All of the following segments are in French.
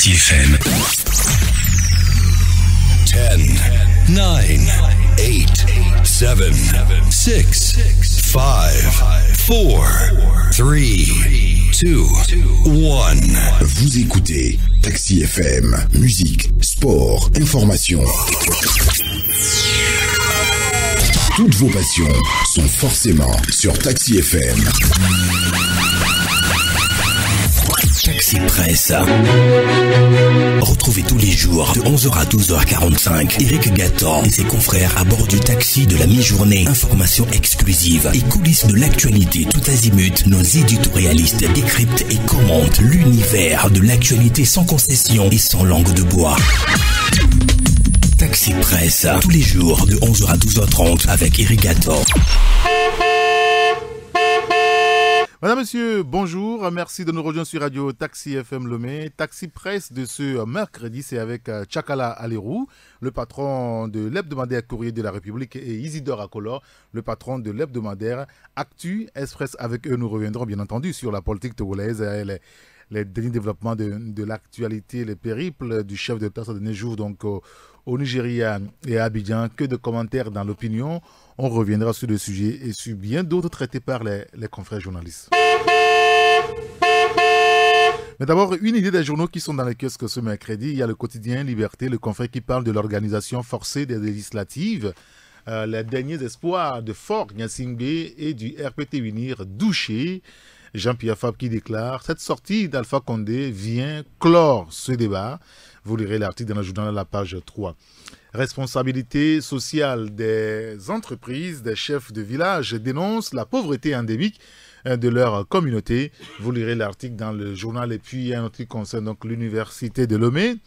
Taxi FM. 10, 9, 8, 7, 6, 5, 4, 3, 2, 1. Vous écoutez Taxi FM, musique, sport, information. Toutes vos passions sont forcément sur Taxi FM. Taxi Presse. Retrouvez tous les jours de 11h à 12h45 Eric Gatan et ses confrères à bord du taxi de la mi-journée. Informations exclusives et coulisses de l'actualité tout azimut. Nos éditorialistes décryptent et commentent l'univers de l'actualité sans concession et sans langue de bois. Taxi Presse, tous les jours de 11h à 12h30 avec Eric Gatan. Madame, Monsieur, bonjour. Merci de nous rejoindre sur Radio Taxi FM Lomé. Taxi Presse de ce mercredi, c'est avec Tchakala Alerou, le patron de l'hebdomadaire Courrier de la République, et Isidore Akolor, le patron de l'hebdomadaire Actu Express. Avec eux, nous reviendrons bien entendu sur la politique togolaise et les derniers développements de l'actualité, les périples du chef de l'État ces derniers jours donc au Nigeria et à Abidjan. Que de commentaires dans l'opinion. On reviendra sur le sujet et sur bien d'autres traités par les confrères journalistes. Mais d'abord, une idée des journaux qui sont dans les kiosques ce mercredi. Il y a le quotidien Liberté, le confrère qui parle de l'organisation forcée des législatives. Les derniers espoirs de Fort Gnassingbé et du RPT Unir douché. Jean-Pierre Fabre qui déclare « Cette sortie d'Alpha Condé vient clore ce débat ». Vous lirez l'article dans le journal à la page 3. Responsabilité sociale des entreprises, des chefs de village dénoncent la pauvreté endémique de leur communauté. Vous lirez l'article dans le journal. Et puis un autre qui concerne donc l'université de Lomé.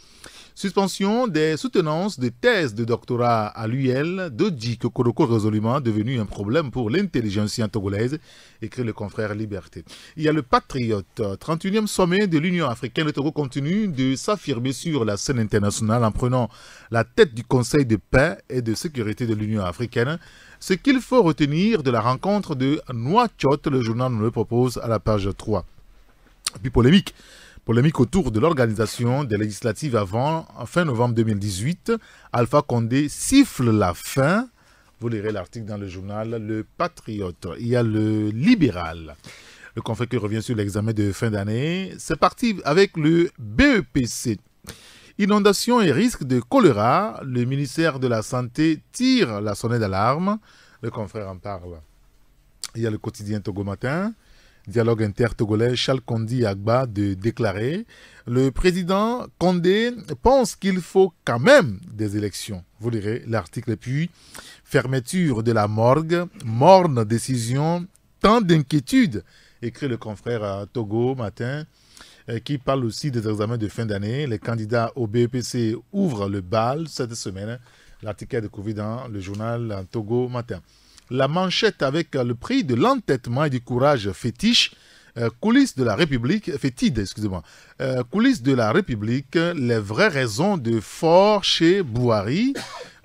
Suspension des soutenances de thèses de doctorat à l'UL d'Odji Kokoroko résolument devenu un problème pour l'intelligentsia togolaise, écrit le confrère Liberté. Il y a le Patriote, 31e sommet de l'Union africaine. Le Togo continue de s'affirmer sur la scène internationale en prenant la tête du Conseil de paix et de sécurité de l'Union africaine. Ce qu'il faut retenir de la rencontre de Nouakchott, le journal nous le propose à la page 3. Et puis polémique autour de l'organisation des législatives avant fin novembre 2018. Alpha Condé siffle la fin. Vous lirez l'article dans le journal Le Patriote. Il y a le Libéral. Le confrère qui revient sur l'examen de fin d'année. C'est parti avec le BEPC. Inondation et risque de choléra. Le ministère de la Santé tire la sonnette d'alarme. Le confrère en parle. Il y a le quotidien Togo Matin. Dialogue inter-togolais, Charles Kondi Agba de déclarer « Le président Condé pense qu'il faut quand même des élections ». Vous lirez l'article. Et puis, fermeture de la morgue, morne décision, tant d'inquiétude, écrit le confrère Togo Matin, qui parle aussi des examens de fin d'année. Les candidats au BEPC ouvrent le bal cette semaine. L'article est découvert dans le journal Togo Matin. La manchette avec le prix de l'entêtement et du courage fétiche, coulisses de la République, fétide, excusez-moi, coulisses de la République, les vraies raisons de Fort chez Bouhari.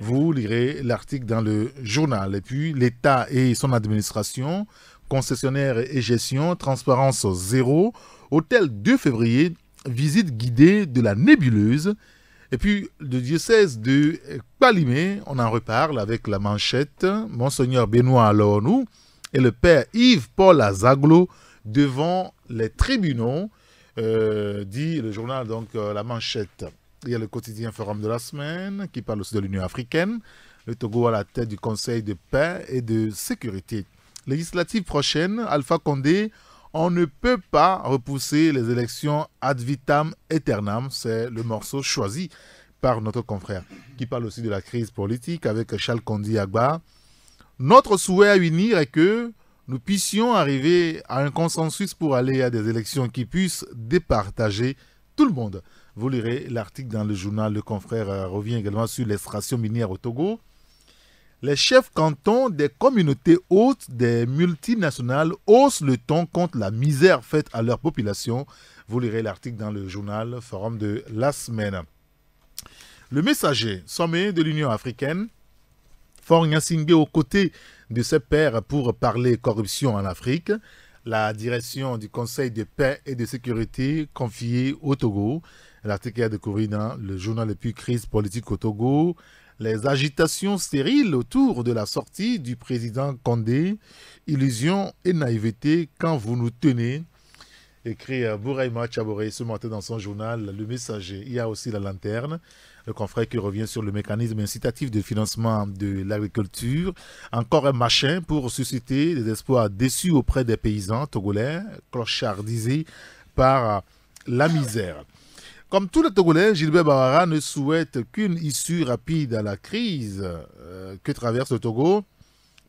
Vous lirez l'article dans le journal. Et puis, l'État et son administration, concessionnaire et gestion, transparence zéro, hôtel 2 février, visite guidée de la nébuleuse. Et puis, le diocèse de Palimé, on en reparle avec la manchette, Monseigneur Benoît Alonou et le père Yves-Paul Azaglo devant les tribunaux, dit le journal, donc la manchette. Il y a le quotidien Forum de la semaine qui parle aussi de l'Union africaine, le Togo à la tête du Conseil de paix et de sécurité. Législative prochaine, Alpha Condé, on ne peut pas repousser les élections ad vitam aeternam. C'est le morceau choisi par notre confrère, qui parle aussi de la crise politique avec Charles Kondi Agba. Notre souhait à unir est que nous puissions arriver à un consensus pour aller à des élections qui puissent départager tout le monde. Vous lirez l'article dans le journal. Le confrère revient également sur l'extraction minière au Togo. Les chefs cantons des communautés hautes des multinationales haussent le ton contre la misère faite à leur population. Vous lirez l'article dans le journal Forum de la semaine. Le Messager, sommet de l'Union africaine. Fort Gnassingbé aux côtés de ses pairs pour parler corruption en Afrique. la direction du Conseil de paix et de sécurité confiée au Togo. L'article est à découvrir dans le journal Le Puy Crise politique au Togo. Les agitations stériles autour de la sortie du président Condé. Illusion et naïveté quand vous nous tenez. Écrit Bouraïma Tchaboré ce matin dans son journal Le Messager. Il y a aussi la lanterne, le confrère qui revient sur le mécanisme incitatif de financement de l'agriculture. Encore un machin pour susciter des espoirs déçus auprès des paysans togolais, clochardisés par la misère. Comme tous les Togolais, Gilbert Bawara ne souhaite qu'une issue rapide à la crise que traverse le Togo.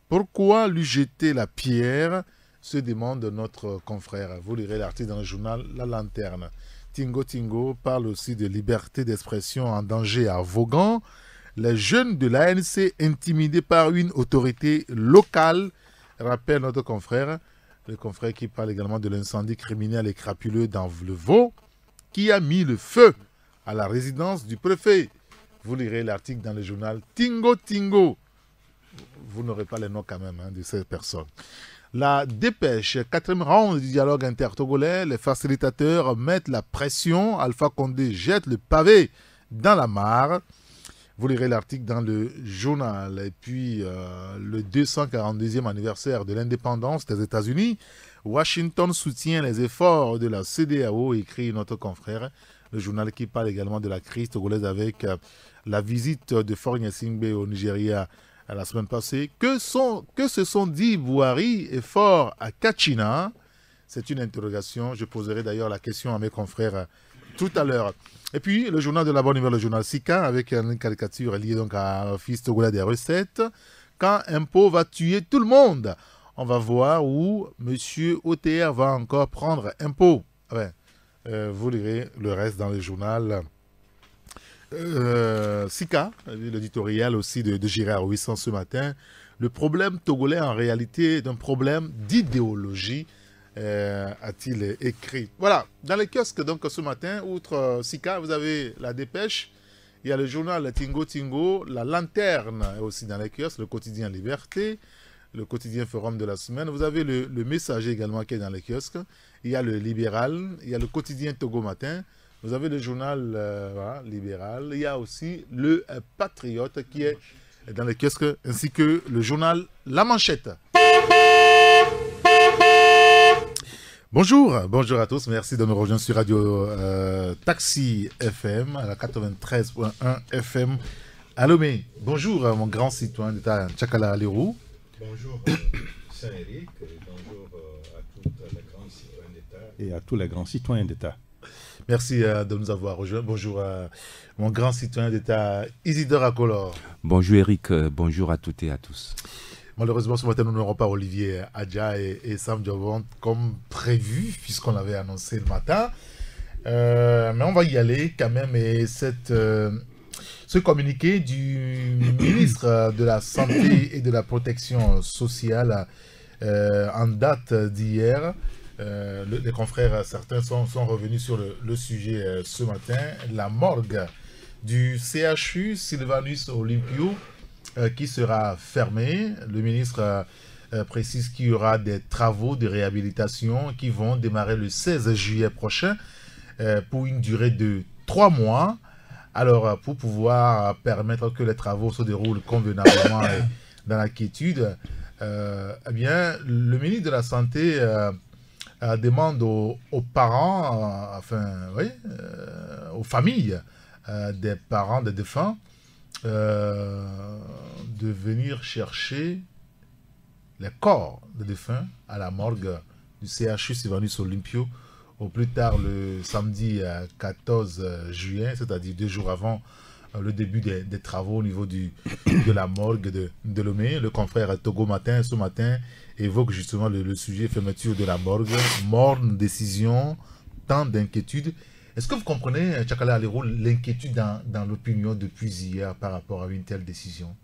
Pourquoi lui jeter la pierre, se demande notre confrère. Vous lirez l'article dans le journal La Lanterne. Tingo Tingo parle aussi de liberté d'expression en danger à Vaughan. Les jeunes de l'ANC intimidés par une autorité locale, rappelle notre confrère. Le confrère qui parle également de l'incendie criminel et crapuleux dans le Vaud, qui a mis le feu à la résidence du préfet. Vous lirez l'article dans le journal Tingo Tingo. Vous n'aurez pas les noms quand même de ces personnes. La dépêche, 4e round du dialogue intertogolais, les facilitateurs mettent la pression. Alpha Condé jette le pavé dans la mare. Vous lirez l'article dans le journal. Et puis, le 242e anniversaire de l'indépendance des États-Unis. Washington soutient les efforts de la CEDEAO, écrit notre confrère. Le journal qui parle également de la crise togolaise avec la visite de Faure Gnassingbé au Nigeria la semaine passée. Que se sont dit Bouhari et Faure à Kachina? C'est une interrogation. Je poserai d'ailleurs la question à mes confrères tout à l'heure. Et puis, le journal de la bonne humeur, le journal Sika, avec une caricature liée donc à Fils Togolais des recettes. Quand impôt va tuer tout le monde, on va voir où M. OTR va encore prendre impôt. Ouais. Vous lirez le reste dans le journal Sika, l'éditorial aussi de Girard 800 ce matin. Le problème togolais en réalité est un problème d'idéologie, a-t-il écrit. Voilà, dans les kiosques donc ce matin, outre Sika, vous avez la dépêche, il y a le journal Tingo Tingo, la lanterne aussi dans les kiosques, le quotidien Liberté, le quotidien Forum de la semaine. Vous avez le Messager également qui est dans les kiosques. Il y a le Libéral, il y a le quotidien Togo Matin. Vous avez le journal voilà, Libéral. Il y a aussi le Patriote qui est dans les kiosques, ainsi que le journal La Manchette. Bonjour, bonjour à tous. Merci de nous rejoindre sur Radio Taxi FM à la 93.1 FM à Lomé. Bonjour mon grand citoyen d'État Tchakala Leroux. Bonjour Saint-Éric, bonjour à tous les grands citoyens d'État. Et à tous les grands citoyens d'État. Merci de nous avoir rejoints. Bonjour mon grand citoyen d'État Isidore Akolor. Bonjour Eric, bonjour à toutes et à tous. Malheureusement, ce matin, nous n'aurons pas Olivier Adja et Sam Diobon comme prévu, puisqu'on l'avait annoncé le matin. Mais on va y aller quand même. Et ce communiqué du ministre de la Santé et de la Protection sociale en date d'hier, les confrères, certains sont revenus sur le sujet ce matin. La morgue du CHU Sylvanus Olympio qui sera fermée. Le ministre précise qu'il y aura des travaux de réhabilitation qui vont démarrer le 16 juillet prochain pour une durée de 3 mois. Alors, pour pouvoir permettre que les travaux se déroulent convenablement dans la quiétude, eh bien, le ministre de la Santé demande aux parents, aux familles des parents des défunts, de venir chercher les corps des défunts à la morgue du CHU Sylvanus Olympio au plus tard le samedi 14 juin, c'est-à-dire 2 jours avant le début des travaux au niveau de la morgue de Lomé. Le confrère Togo Matin, ce matin, évoque justement le sujet fermeture de la morgue, morne décision, tant d'inquiétudes. Est-ce que vous comprenez, Tchakala Alero, l'inquiétude dans l'opinion depuis hier par rapport à une telle décision?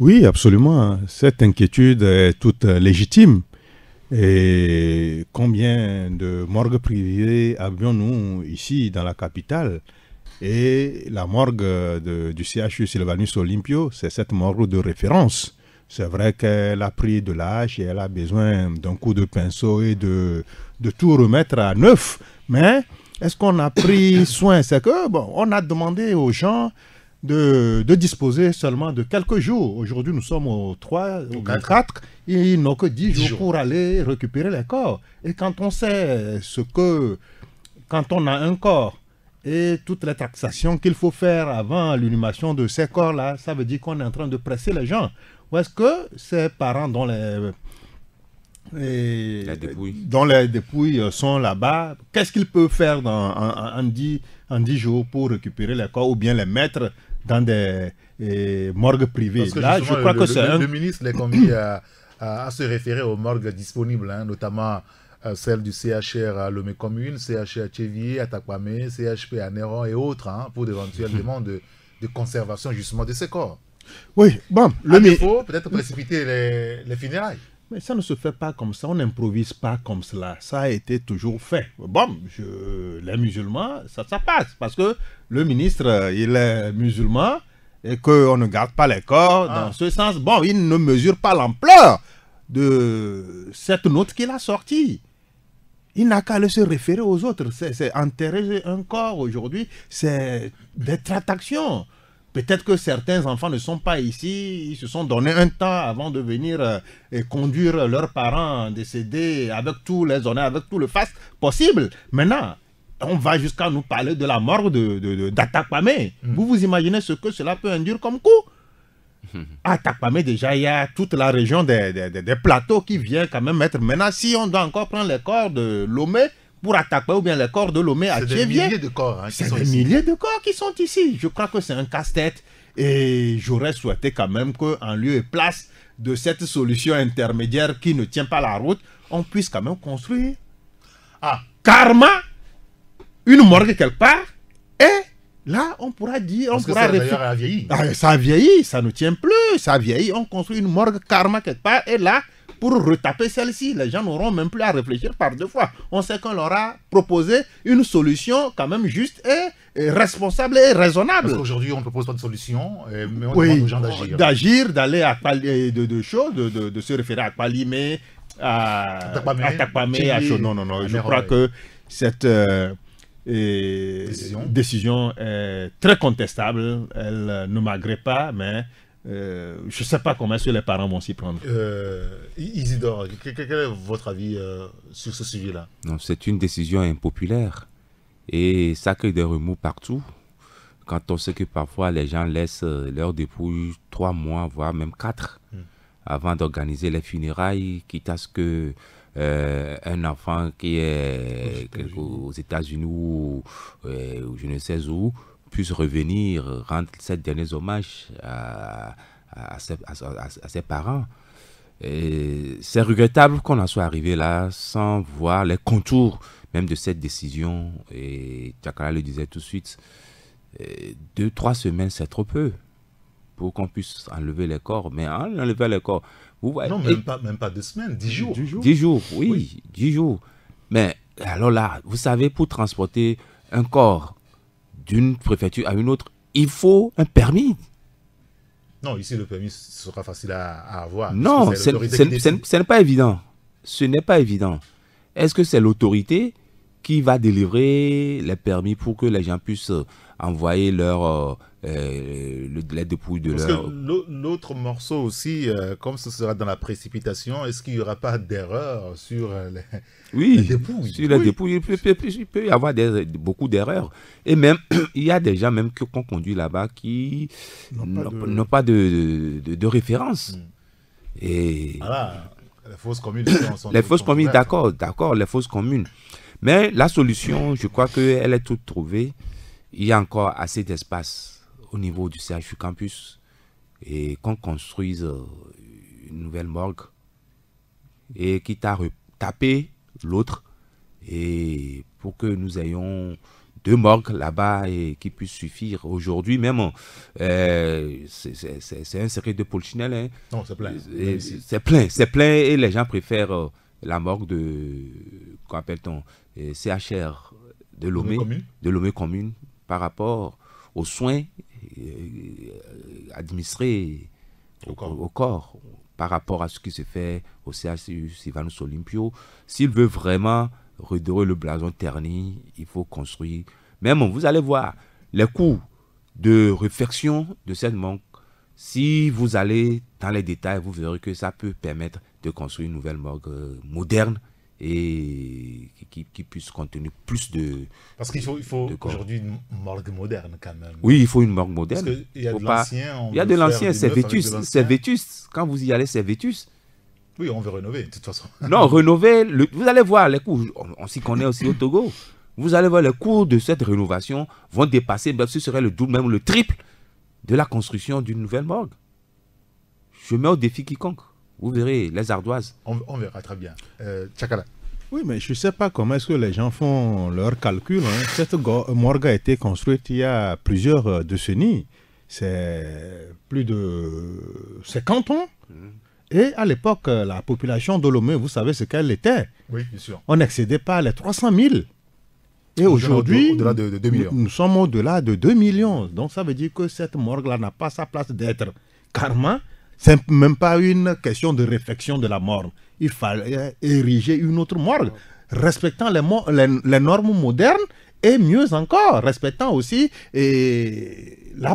Oui, absolument. Cette inquiétude est toute légitime. Et combien de morgues privées avions-nous ici dans la capitale? Et la morgue du CHU Sylvanus Olympio, c'est cette morgue de référence C'est vrai qu'elle a pris de l'âge et elle a besoin d'un coup de pinceau et de tout remettre à neuf. Mais est-ce qu'on a pris soin? C'est que, bon, on a demandé aux gens de disposer seulement de quelques jours. Aujourd'hui, nous sommes au 3, au 4, et ils n'ont que 10 jours pour aller récupérer les corps. Et quand on sait quand on a un corps et toutes les taxations qu'il faut faire avant l'inhumation de ces corps-là, ça veut dire qu'on est en train de presser les gens. Ou est-ce que ces parents dont les dépouilles sont là-bas, qu'est-ce qu'ils peuvent faire en 10 jours pour récupérer les corps ou bien les mettre dans des morgues privées? Parce que là, je crois que c'est le ministre les convie à se référer aux morgues disponibles, hein, notamment celle du CHR à Lomé Commune, CHR à Tchévier, à Takwame, CHP à Néron et autres, hein, pour d'éventuelles demandes de conservation justement de ces corps. Oui, bon. Il faut peut-être précipiter les funérailles. Mais ça ne se fait pas comme ça, on n'improvise pas comme cela. Ça a été toujours fait. Bon, les musulmans, ça passe. Parce que le ministre, il est musulman et qu'on ne garde pas les corps. Dans ce sens, bon, il ne mesure pas l'ampleur de cette note qu'il a sortie. Il n'a qu'à le se référer aux autres. C'est enterrer un corps aujourd'hui, c'est des tractations. Peut-être que certains enfants ne sont pas ici, ils se sont donné un temps avant de venir et conduire leurs parents décédés avec tous les honneurs, avec tout le faste possible. Maintenant, on va jusqu'à nous parler de la mort d'Atakpamé. Vous vous imaginez ce que cela peut induire comme coup? À Atakpamé, déjà, il y a toute la région des plateaux qui vient quand même mettre. Maintenant, si on doit encore prendre les corps de Lomé pour attaquer ou bien les corps de Lomé à Tchévier. C'est des milliers de corps qui sont ici. Milliers de corps qui sont ici. Je crois que c'est un casse-tête et j'aurais souhaité quand même qu'en lieu et place de cette solution intermédiaire qui ne tient pas la route, on puisse quand même construire karma, une morgue quelque part et là on pourra dire, parce que ça a vieilli. Ça a vieilli, ça ne tient plus, ça a vieilli, on construit une morgue karma quelque part et là pour retaper celle-ci, les gens n'auront même plus à réfléchir par deux fois. On sait qu'on leur a proposé une solution quand même juste et responsable et raisonnable. Parce qu'aujourd'hui, on ne propose pas de solution, mais on demande aux gens d'agir. D'agir, d'aller à de choses, de se référer à Kwalimé, à Takwame, à Chono. Non. Je crois que cette décision est très contestable. Elle ne m'agrée pas, mais je ne sais pas comment les parents vont s'y prendre. Isidore, quel est votre avis sur ce sujet-là? Non, c'est une décision impopulaire et ça crée des remous partout. Quand on sait que parfois les gens laissent leur dépouille 3 mois, voire même 4, avant d'organiser les funérailles, quitte à ce que un enfant qui est aux États-Unis ou je ne sais où, puisse revenir rendre ces derniers hommages à ses parents. C'est regrettable qu'on en soit arrivé là sans voir les contours même de cette décision. Et Tchakala le disait tout de suite, 2-3 semaines c'est trop peu pour qu'on puisse enlever les corps. Mais en enlevant les corps, vous voyez, non, même pas 2 semaines, 10 jours. 10 jours, oui, 10 jours. Mais alors là, vous savez, pour transporter un corps d'une préfecture à une autre, il faut un permis. Non, ici le permis sera facile à avoir. Non, ce n'est pas évident. Ce n'est pas évident. Est-ce que c'est l'autorité qui va délivrer les permis pour que les gens puissent envoyer les dépouilles de leur... L'autre morceau aussi, comme ce sera dans la précipitation, est-ce qu'il n'y aura pas d'erreur sur les dépouilles? Sur les dépouilles, il peut y avoir beaucoup d'erreurs. Et même, il y a des gens même qu'on conduit là-bas qui n'ont pas de référence. Et... Voilà, les fausses communes sont les fausses communes, d'accord, les fausses communes. Mais la solution, je crois qu'elle est toute trouvée. Il y a encore assez d'espace au niveau du CHU Campus et qu'on construise une nouvelle morgue et quitte à retaper l'autre et pour que nous ayons 2 morgues là-bas et qui puissent suffire. Aujourd'hui même, c'est un secret de Polichinelle. Hein. Non, c'est plein. C'est plein et les gens préfèrent la morgue de, qu'on appelle-t-on, CHR de Lomé Commune par rapport aux soins administrés au corps. par rapport à ce qui se fait au CHU Sylvanus Olympio. S'il veut vraiment redorer le blason terni, il faut construire. Même, vous allez voir, les coûts de réfection de cette morgue, si vous allez dans les détails, vous verrez que ça peut permettre de construire une nouvelle morgue moderne et qui puisse contenir plus de... Parce qu'il faut aujourd'hui une morgue moderne quand même. Oui, il faut une morgue moderne. Parce qu'il y a de l'ancien. Il y a de l'ancien, c'est vétus. Quand vous y allez, c'est vétus. Oui, on veut rénover de toute façon. Non, rénover, vous allez voir les coûts. On s'y connaît aussi au Togo. Vous allez voir les coûts de cette rénovation vont dépasser, ce serait le double, même le triple de la construction d'une nouvelle morgue. Je mets au défi quiconque. Vous verrez, les ardoises. On verra très bien. Tchakala. Oui, mais je ne sais pas comment est-ce que les gens font leurs calculs. Cette morgue a été construite il y a plusieurs décennies. C'est plus de 50 ans. Et à l'époque, la population de Lomé, vous savez ce qu'elle était. Oui, bien sûr. On n'excédait pas les 300 000. Et aujourd'hui, au-delà de 2 millions. Nous sommes au-delà de 2 millions. Donc ça veut dire que cette morgue-là n'a pas sa place d'être. Carrément, ce n'est même pas une question de réflexion de la morgue. Il fallait ériger une autre morgue, respectant les normes modernes et mieux encore, respectant aussi la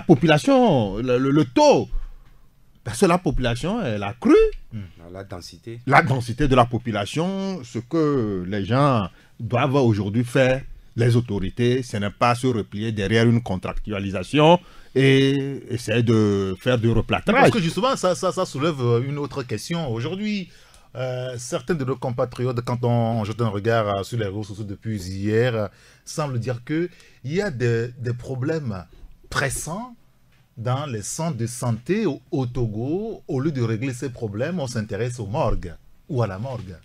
population, le taux. Parce que la population, elle a cru. La densité. La densité de la population, ce que les gens doivent aujourd'hui faire, les autorités, ce n'est pas se replier derrière une contractualisation et essayer de faire du replâtrage. Parce que justement, ça soulève une autre question. Aujourd'hui, certains de nos compatriotes, quand on jette un regard sur les réseaux sociaux depuis hier, semblent dire qu'il y a des problèmes pressants dans les centres de santé au Togo. Au lieu de régler ces problèmes, on s'intéresse aux morgues ou à la morgue.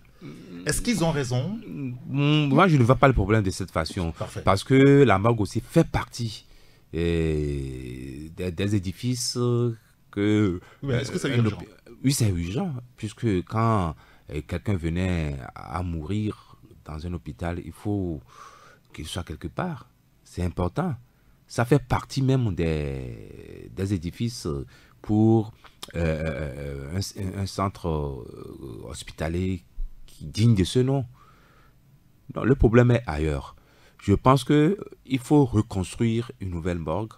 Est-ce qu'ils ont raison? Moi, je ne vois pas le problème de cette façon. Parfait. Parce que la morgue aussi fait partie des édifices que... Oui, est-ce que c'est urgent? Oui, c'est urgent. Puisque quand quelqu'un venait à mourir dans un hôpital, il faut qu'il soit quelque part. C'est important. Ça fait partie même des édifices pour un centre hospitalier digne de ce nom. Non, le problème est ailleurs. Je pense qu'il faut reconstruire une nouvelle morgue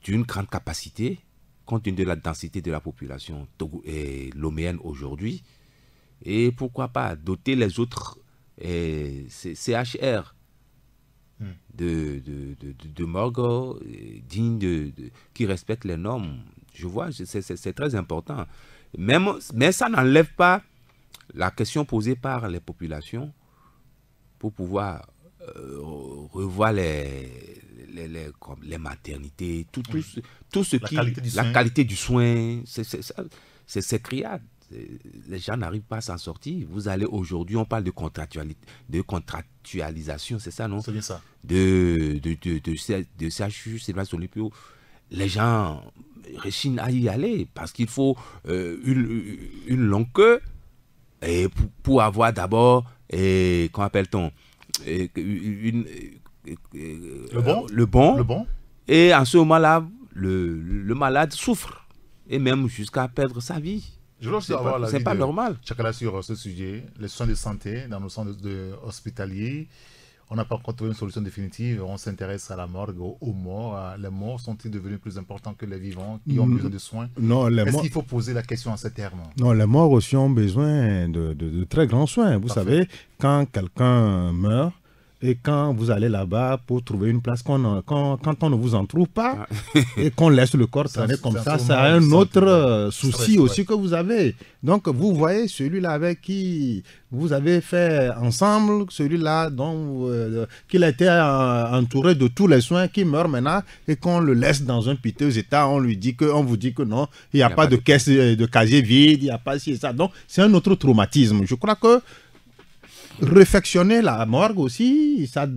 d'une grande capacité, compte tenu de la densité de la population loméenne aujourd'hui. Et pourquoi pas doter les autres CHR de morgues dignes qui respectent les normes. Je vois, c'est très important. Mais ça n'enlève pas la question posée par les populations pour pouvoir revoir les maternités, tout ce qui... La qualité du soin, c'est criade. Les gens n'arrivent pas à s'en sortir. Vous allez aujourd'hui, on parle de contractualisation, c'est ça, non? C'est bien ça. De CHU, Sylvanus Olympio. Les gens rechignent à y aller parce qu'il faut une longue queue et pour avoir d'abord, comment appelle-t-on, le bon. Et en ce moment-là, le malade souffre et même jusqu'à perdre sa vie. Je veux aussi avoir l'avis pas normal. Tchakala sur ce sujet, les soins de santé dans nos centres hospitaliers. On n'a pas encore trouvé une solution définitive. On s'intéresse à la morgue, aux morts. Les morts sont-ils devenus plus importants que les vivants qui ont besoin de soins? Est-ce qu'il faut poser la question en ces termes? Non, les morts aussi ont besoin de très grands soins. Vous savez, quand quelqu'un meurt, et quand vous allez là-bas pour trouver une place, quand on ne vous en trouve pas, et qu'on laisse le corps traîner comme ça, c'est un autre souci aussi que vous avez. Donc, vous voyez celui-là avec qui vous avez fait ensemble, celui-là qu'il a été entouré de tous les soins, qui meurt maintenant, et qu'on le laisse dans un piteux état, on vous dit que non, il n'y a pas de caisse de casier vide, il n'y a pas ci et ça. Donc, c'est un autre traumatisme. Je crois que réfectionner la morgue aussi, ça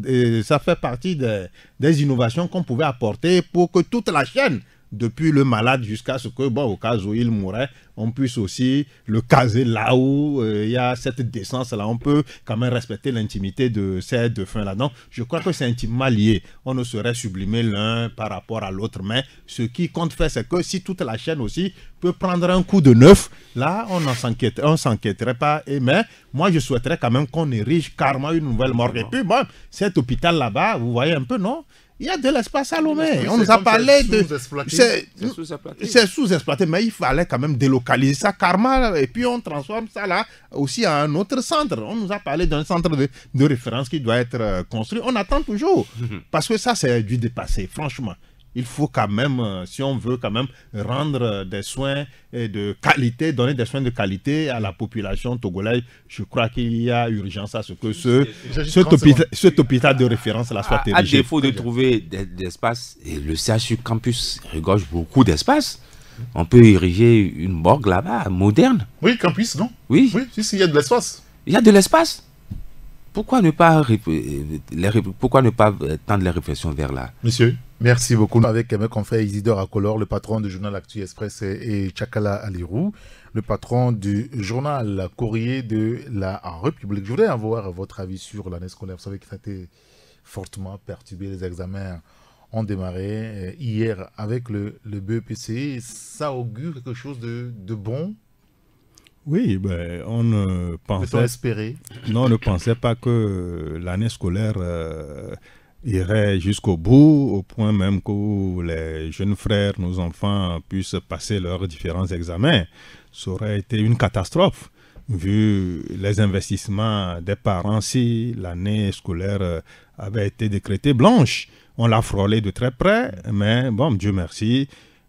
fait partie des innovations qu'on pouvait apporter pour que toute la chaîne depuis le malade jusqu'à ce que, bon, au cas où il mourrait, on puisse aussi le caser là où il y a cette décence-là. On peut quand même respecter l'intimité de ces défunts-là. Donc, je crois que c'est intimement lié. On ne saurait sublimer l'un par rapport à l'autre. Mais ce qui compte faire, c'est que si toute la chaîne aussi peut prendre un coup de neuf, là, on ne s'inquiéterait pas. Mais moi, je souhaiterais quand même qu'on érige carrément une nouvelle morgue. Et puis, bon, cet hôpital là-bas, vous voyez un peu, non? Il y a de l'espace à Lomé. On nous a parlé de... C'est sous-exploité, mais il fallait quand même délocaliser ça carrément. Et puis on transforme ça là aussi à un autre centre. On nous a parlé d'un centre de référence qui doit être construit. On attend toujours. Parce que ça, c'est du dépassé, franchement. Il faut quand même, si on veut quand même rendre des soins de qualité, donner des soins de qualité à la population togolaise, je crois qu'il y a urgence à ce que cet hôpital de référence là soit érigé. À défaut de trouver d'espace, le CHU Campus regorge beaucoup d'espace. On peut ériger une morgue là-bas, moderne. Oui, Campus, non? Oui. Oui, il y a de l'espace. Il y a de l'espace. Pourquoi ne pas tendre les réflexions vers là? Monsieur, merci beaucoup. Avec mes confrères Isidore Akolor, le patron du journal Actu Express, et Tchakala Alirou, le patron du journal Courrier de la République. Je voudrais avoir votre avis sur l'année scolaire. Vous savez que ça a été fortement perturbé. Les examens ont démarré hier avec le BEPC. Ça augure quelque chose de bon? Oui, ben, on ne pensait pas que l'année scolaire irait jusqu'au bout, au point même que les jeunes frères, nos enfants, puissent passer leurs différents examens. Ça aurait été une catastrophe, vu les investissements des parents si l'année scolaire avait été décrétée blanche. On l'a frôlé de très près, mais bon, Dieu merci.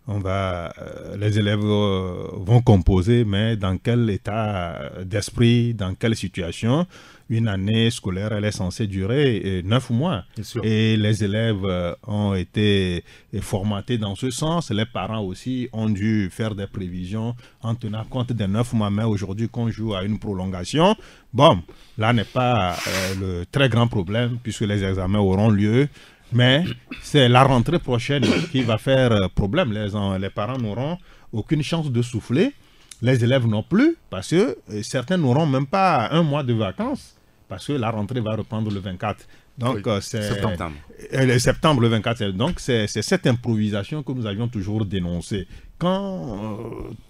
Les élèves vont composer, mais dans quel état d'esprit, dans quelle situation? Une année scolaire, elle est censée durer 9 mois. Et les élèves ont été formatés dans ce sens. Les parents aussi ont dû faire des prévisions en tenant compte des 9 mois. Mais aujourd'hui, qu'on joue à une prolongation, bon, là n'est pas le très grand problème puisque les examens auront lieu. Mais c'est la rentrée prochaine qui va faire problème. Les parents n'auront aucune chance de souffler. Les élèves non plus, parce que certains n'auront même pas un mois de vacances, parce que la rentrée va reprendre le 24. Donc, oui, c'est septembre le 24. Donc, c'est cette improvisation que nous avions toujours dénoncée. Quand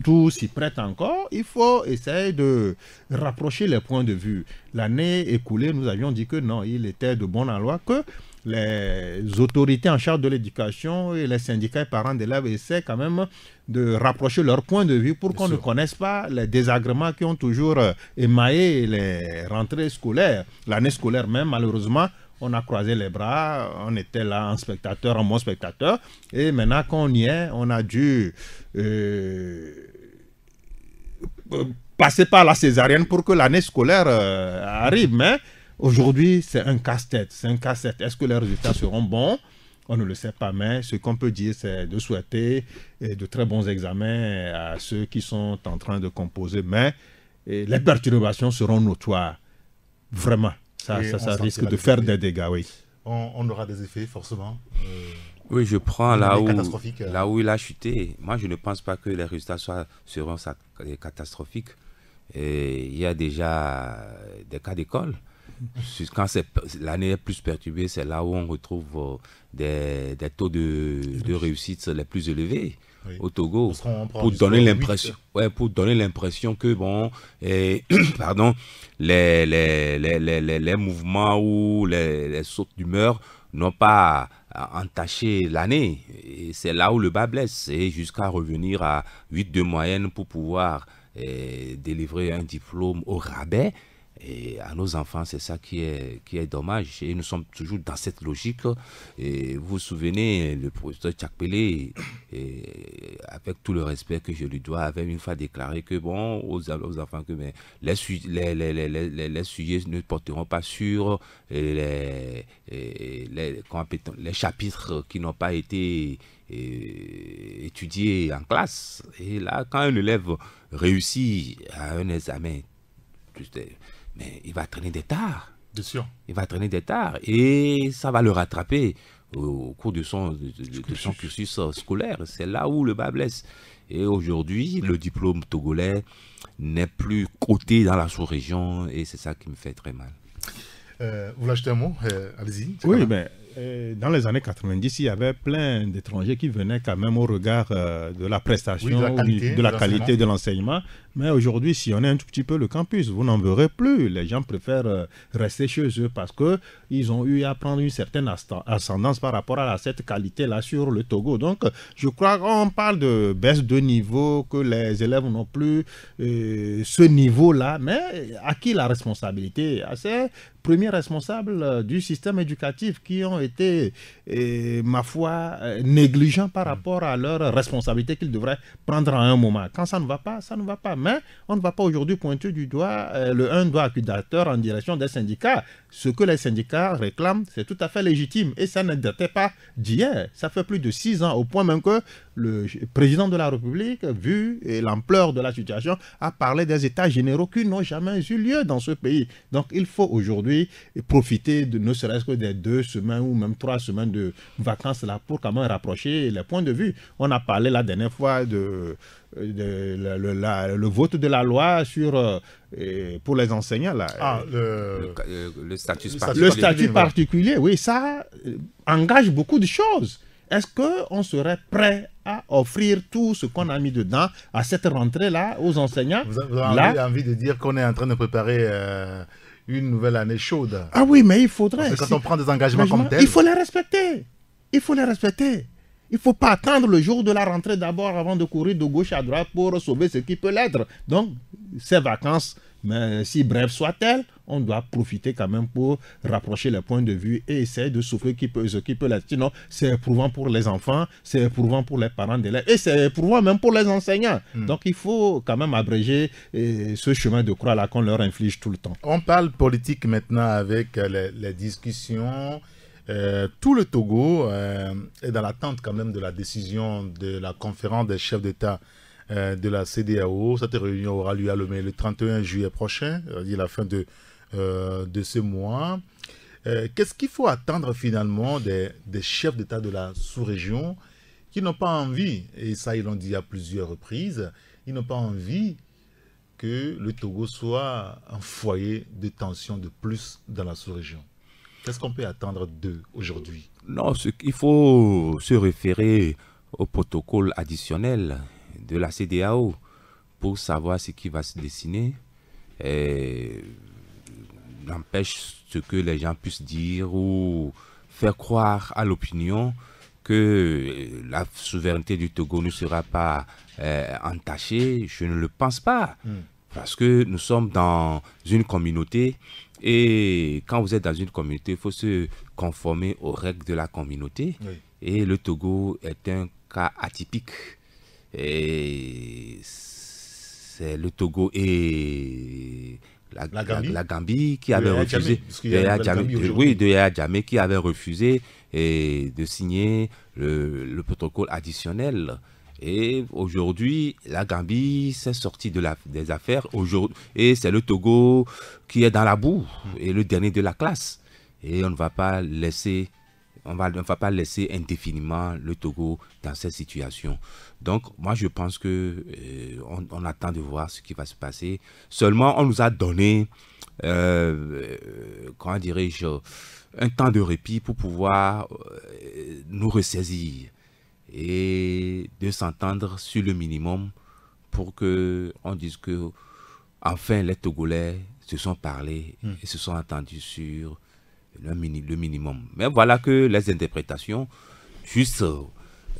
tout s'y prête encore, il faut essayer de rapprocher les points de vue. L'année écoulée, nous avions dit que non, il était de bon aloi que les autorités en charge de l'éducation et les syndicats et parents d'élèves essaient quand même de rapprocher leurs points de vue pour qu'on ne connaisse pas les désagréments qui ont toujours émaillé les rentrées scolaires. L'année scolaire même, malheureusement, on a croisé les bras, on était là en spectateur, en bon spectateur, et maintenant qu'on y est, on a dû passer par la césarienne pour que l'année scolaire arrive, mais aujourd'hui, c'est un casse-tête. C'est un casse-tête. Est-ce que les résultats seront bons? On ne le sait pas, mais ce qu'on peut dire, c'est de souhaiter de très bons examens à ceux qui sont en train de composer. Mais les perturbations seront notoires. Vraiment. Ça risque de faire des dégâts, oui. On aura des effets, forcément. Oui, je prends là où il a chuté. Moi, je ne pense pas que les résultats seront catastrophiques. Et il y a déjà des cas d'école. Quand l'année est plus perturbée, c'est là où on retrouve des taux de réussite les plus élevés au Togo, pour donner l'impression que bon, pardon, les mouvements ou les sautes d'humeur n'ont pas entaché l'année. C'est là où le bas blesse, et jusqu'à revenir à 8 de moyenne pour pouvoir délivrer un diplôme au rabais. Et à nos enfants, c'est ça qui est dommage. Et nous sommes toujours dans cette logique. Et vous vous souvenez, le professeur Tchakpele, avec tout le respect que je lui dois, avait une fois déclaré que bon, aux enfants, que mais les sujets ne porteront pas sur les chapitres qui n'ont pas été étudiés en classe. Et là, quand un élève réussit à un examen, mais il va traîner des tares. Bien sûr. Il va traîner des tares et ça va le rattraper. au cours de son cursus scolaire. C'est là où le bas blesse. Et aujourd'hui, le diplôme togolais n'est plus coté dans la sous-région et c'est ça qui me fait très mal. Vous voulez ajouter un mot? Allez-y. Oui, mais dans les années 90, il y avait plein d'étrangers qui venaient quand même au regard de la prestation, de la qualité de l'enseignement. Mais aujourd'hui, si on est un tout petit peu le campus, vous n'en verrez plus. Les gens préfèrent rester chez eux parce qu'ils ont eu à prendre une certaine ascendance par rapport à cette qualité-là sur le Togo. Donc, je crois qu'on parle de baisse de niveau, que les élèves n'ont plus ce niveau-là. Mais à qui la responsabilité? À ces premiers responsables du système éducatif qui ont été, ma foi, négligents par rapport à leurs responsabilités qu'ils devraient prendre à un moment. Quand ça ne va pas, ça ne va pas. Mais on ne va pas aujourd'hui pointer du doigt un doigt accusateur en direction des syndicats. Ce que les syndicats réclament, c'est tout à fait légitime. Et ça ne datait pas d'hier. Ça fait plus de 6 ans, au point même que le président de la République, vu l'ampleur de la situation, a parlé des états généraux qui n'ont jamais eu lieu dans ce pays. Donc il faut aujourd'hui profiter de ne serait-ce que des 2 semaines ou même 3 semaines de vacances là pour quand même rapprocher les points de vue. On a parlé la dernière fois le vote de la loi sur pour les enseignants là. Le statut particulier, oui, ça engage beaucoup de choses. Est-ce qu'on serait prêt à offrir tout ce qu'on a mis dedans à cette rentrée-là aux enseignants? Vous avez envie de dire qu'on est en train de préparer une nouvelle année chaude? Ah oui, mais il faudrait. Parce que quand on prend des engagements comme tel... Il faut les respecter. Il faut les respecter. Il ne faut pas attendre le jour de la rentrée d'abord avant de courir de gauche à droite pour sauver ce qui peut l'être. Donc, ces vacances, mais si brèves soient-elles, on doit profiter quand même pour rapprocher les points de vue et essayer de sauver ce qui peut l'être. Sinon, c'est éprouvant pour les enfants, c'est éprouvant pour les parents d'élèves et c'est éprouvant même pour les enseignants. Donc, il faut quand même abréger ce chemin de croix-là qu'on leur inflige tout le temps. On parle politique maintenant avec les discussions. Tout le Togo est dans l'attente quand même de la décision de la conférence des chefs d'État de la CEDEAO. Cette réunion aura lieu à Lomé le 31 juillet prochain, c'est-à-dire la fin de ce mois. Qu'est-ce qu'il faut attendre finalement des chefs d'État de la sous-région qui n'ont pas envie, et ça ils l'ont dit à plusieurs reprises, ils n'ont pas envie que le Togo soit un foyer de tension de plus dans la sous-région? Qu'est-ce qu'on peut attendre d'eux aujourd'hui? Non, il faut se référer au protocole additionnel de la CEDEAO pour savoir ce qui va se dessiner. N'empêche ce que les gens puissent dire ou faire croire à l'opinion que la souveraineté du Togo ne sera pas entachée. Je ne le pense pas. Parce que nous sommes dans une communauté et quand vous êtes dans une communauté, il faut se conformer aux règles de la communauté. Oui. Et le Togo est un cas atypique. Et c'est le Togo et la Gambie qui avait refusé, de Yaya Jammeh qui avait refusé de signer le protocole additionnel. Et aujourd'hui, la Gambie s'est sortie des affaires. Et c'est le Togo qui est dans la boue et le dernier de la classe. Et on ne va pas laisser indéfiniment le Togo dans cette situation. Donc, moi, je pense que on attend de voir ce qui va se passer. Seulement, on nous a donné, comment dirais-je, un temps de répit pour pouvoir nous ressaisir et de s'entendre sur le minimum pour qu'on dise que, enfin, les Togolais se sont parlé et se sont entendus sur le minimum. Mais voilà que les interprétations, juste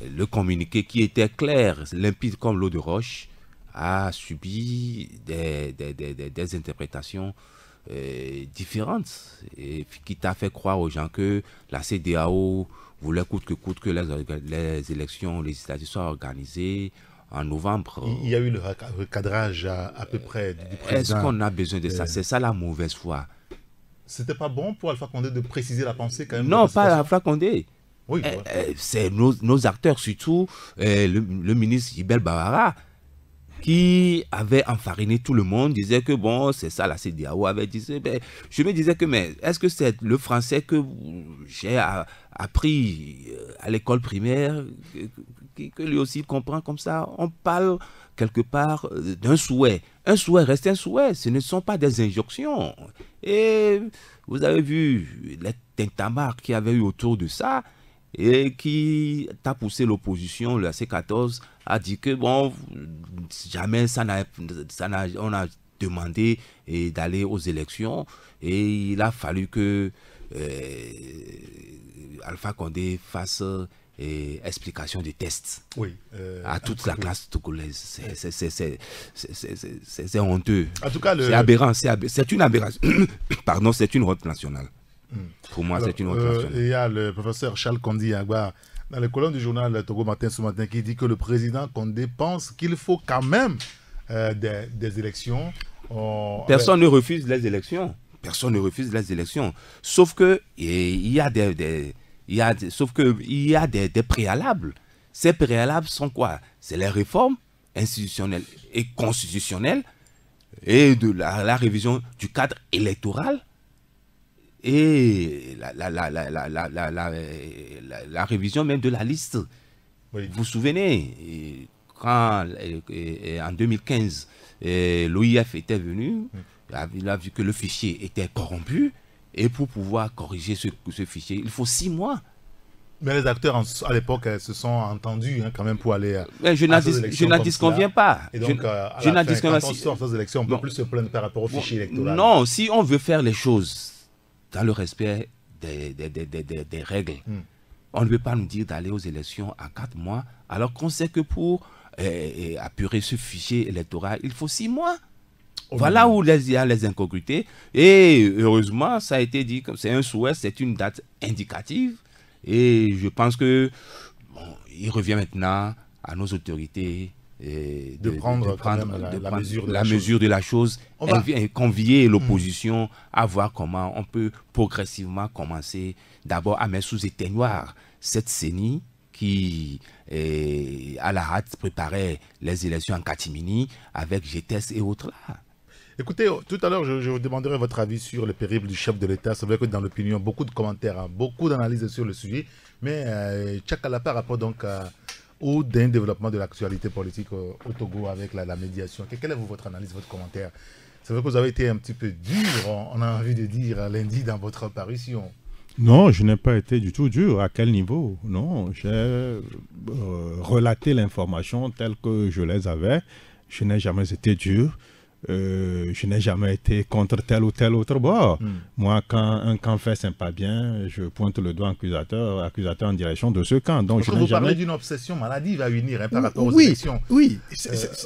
le communiqué qui était clair, limpide comme l'eau de roche, a subi des interprétations différentes et qui t'a fait croire aux gens que la CEDEAO voulait coûte que les élections législatives soient organisées en novembre. Il y a eu le recadrage à peu près du président. Est-ce qu'on a besoin de ça? C'est ça la mauvaise foi. C'était pas bon pour Alpha Condé de préciser la pensée quand même? Non, pas Alpha Condé. Oui, c'est nos acteurs, surtout le ministre Ibel Bawara. qui avait enfariné tout le monde, disait que bon, c'est ça, la CEDEAO avait dit. Ben, je me disais que, mais est-ce que c'est le français que j'ai appris à l'école primaire, que lui aussi comprend comme ça? On parle quelque part d'un souhait. Un souhait reste un souhait, ce ne sont pas des injonctions. Et vous avez vu les tintamarres qu'il y avait eu autour de ça, et qui a poussé l'opposition, le C14, a dit que bon, jamais on a demandé d'aller aux élections, et il a fallu que Alpha Condé fasse explication des tests à toute la classe togolaise. C'est honteux. En tout cas, c'est aberrant, c'est une aberration. Pardon, c'est une honte nationale. Pour moi, c'est une honte nationale. Il y a le professeur Charles Kondi Agba, dans les colonnes du journal Togo Matin ce matin, qui dit que le président Condé pense qu'il faut quand même des élections. Personne ne refuse les élections. Personne ne refuse les élections. Sauf que il y a des préalables. Ces préalables sont quoi? C'est les réformes institutionnelles et constitutionnelles et de la révision du cadre électoral et la révision même de la liste. Oui. Vous vous souvenez, quand en 2015, l'OIF était venu, il a vu que le fichier était corrompu, et pour pouvoir corriger ce fichier, il faut 6 mois. Mais les acteurs à l'époque se sont entendus quand même pour aller. Je n'en disconviens pas. Et donc, je n'en disconviens pas. Quand on sort ces élections, on ne peut plus se plaindre par rapport au fichier électoral. Non, si on veut faire les choses dans le respect des règles, on ne peut pas nous dire d'aller aux élections à 4 mois, alors qu'on sait que pour apurer ce fichier électoral, il faut 6 mois. Voilà où il y a les incongruités. Et heureusement, ça a été dit que c'est un souhait, c'est une date indicative. Et je pense que il revient maintenant à nos autorités de prendre la mesure de la chose, et convier l'opposition à voir comment on peut progressivement commencer d'abord à mettre sous éteignoir cette CENI qui, à la hâte, préparait les élections en catimini avec GTS et autres là. Écoutez, tout à l'heure, je vous demanderai votre avis sur le périple du chef de l'État. C'est vrai que dans l'opinion, beaucoup de commentaires, beaucoup d'analyses sur le sujet. Mais Tchakalapa rapporte donc au développement de l'actualité politique au Togo avec la médiation. Quelle est votre analyse, votre commentaire? C'est vrai que vous avez été un petit peu dur, on a envie de dire, lundi dans votre parution. Non, je n'ai pas été du tout dur. À quel niveau? Non, j'ai relaté l'information telle que je les avais. Je n'ai jamais été dur. Je n'ai jamais été contre tel ou tel autre bord. Moi, quand un camp fait c'est pas bien, je pointe le doigt accusateur en direction de ce camp. Donc, vous parlez d'une obsession maladive à unir par rapport aux élections. Oui.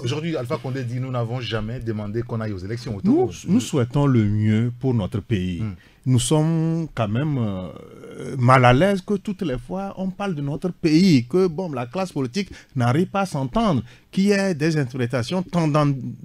Aujourd'hui, Alpha Condé dit nous n'avons jamais demandé qu'on aille aux élections. Nous souhaitons le mieux pour notre pays. Nous sommes quand même mal à l'aise que toutes les fois on parle de notre pays, que bon, la classe politique n'arrive pas à s'entendre, qu'il y ait des interprétations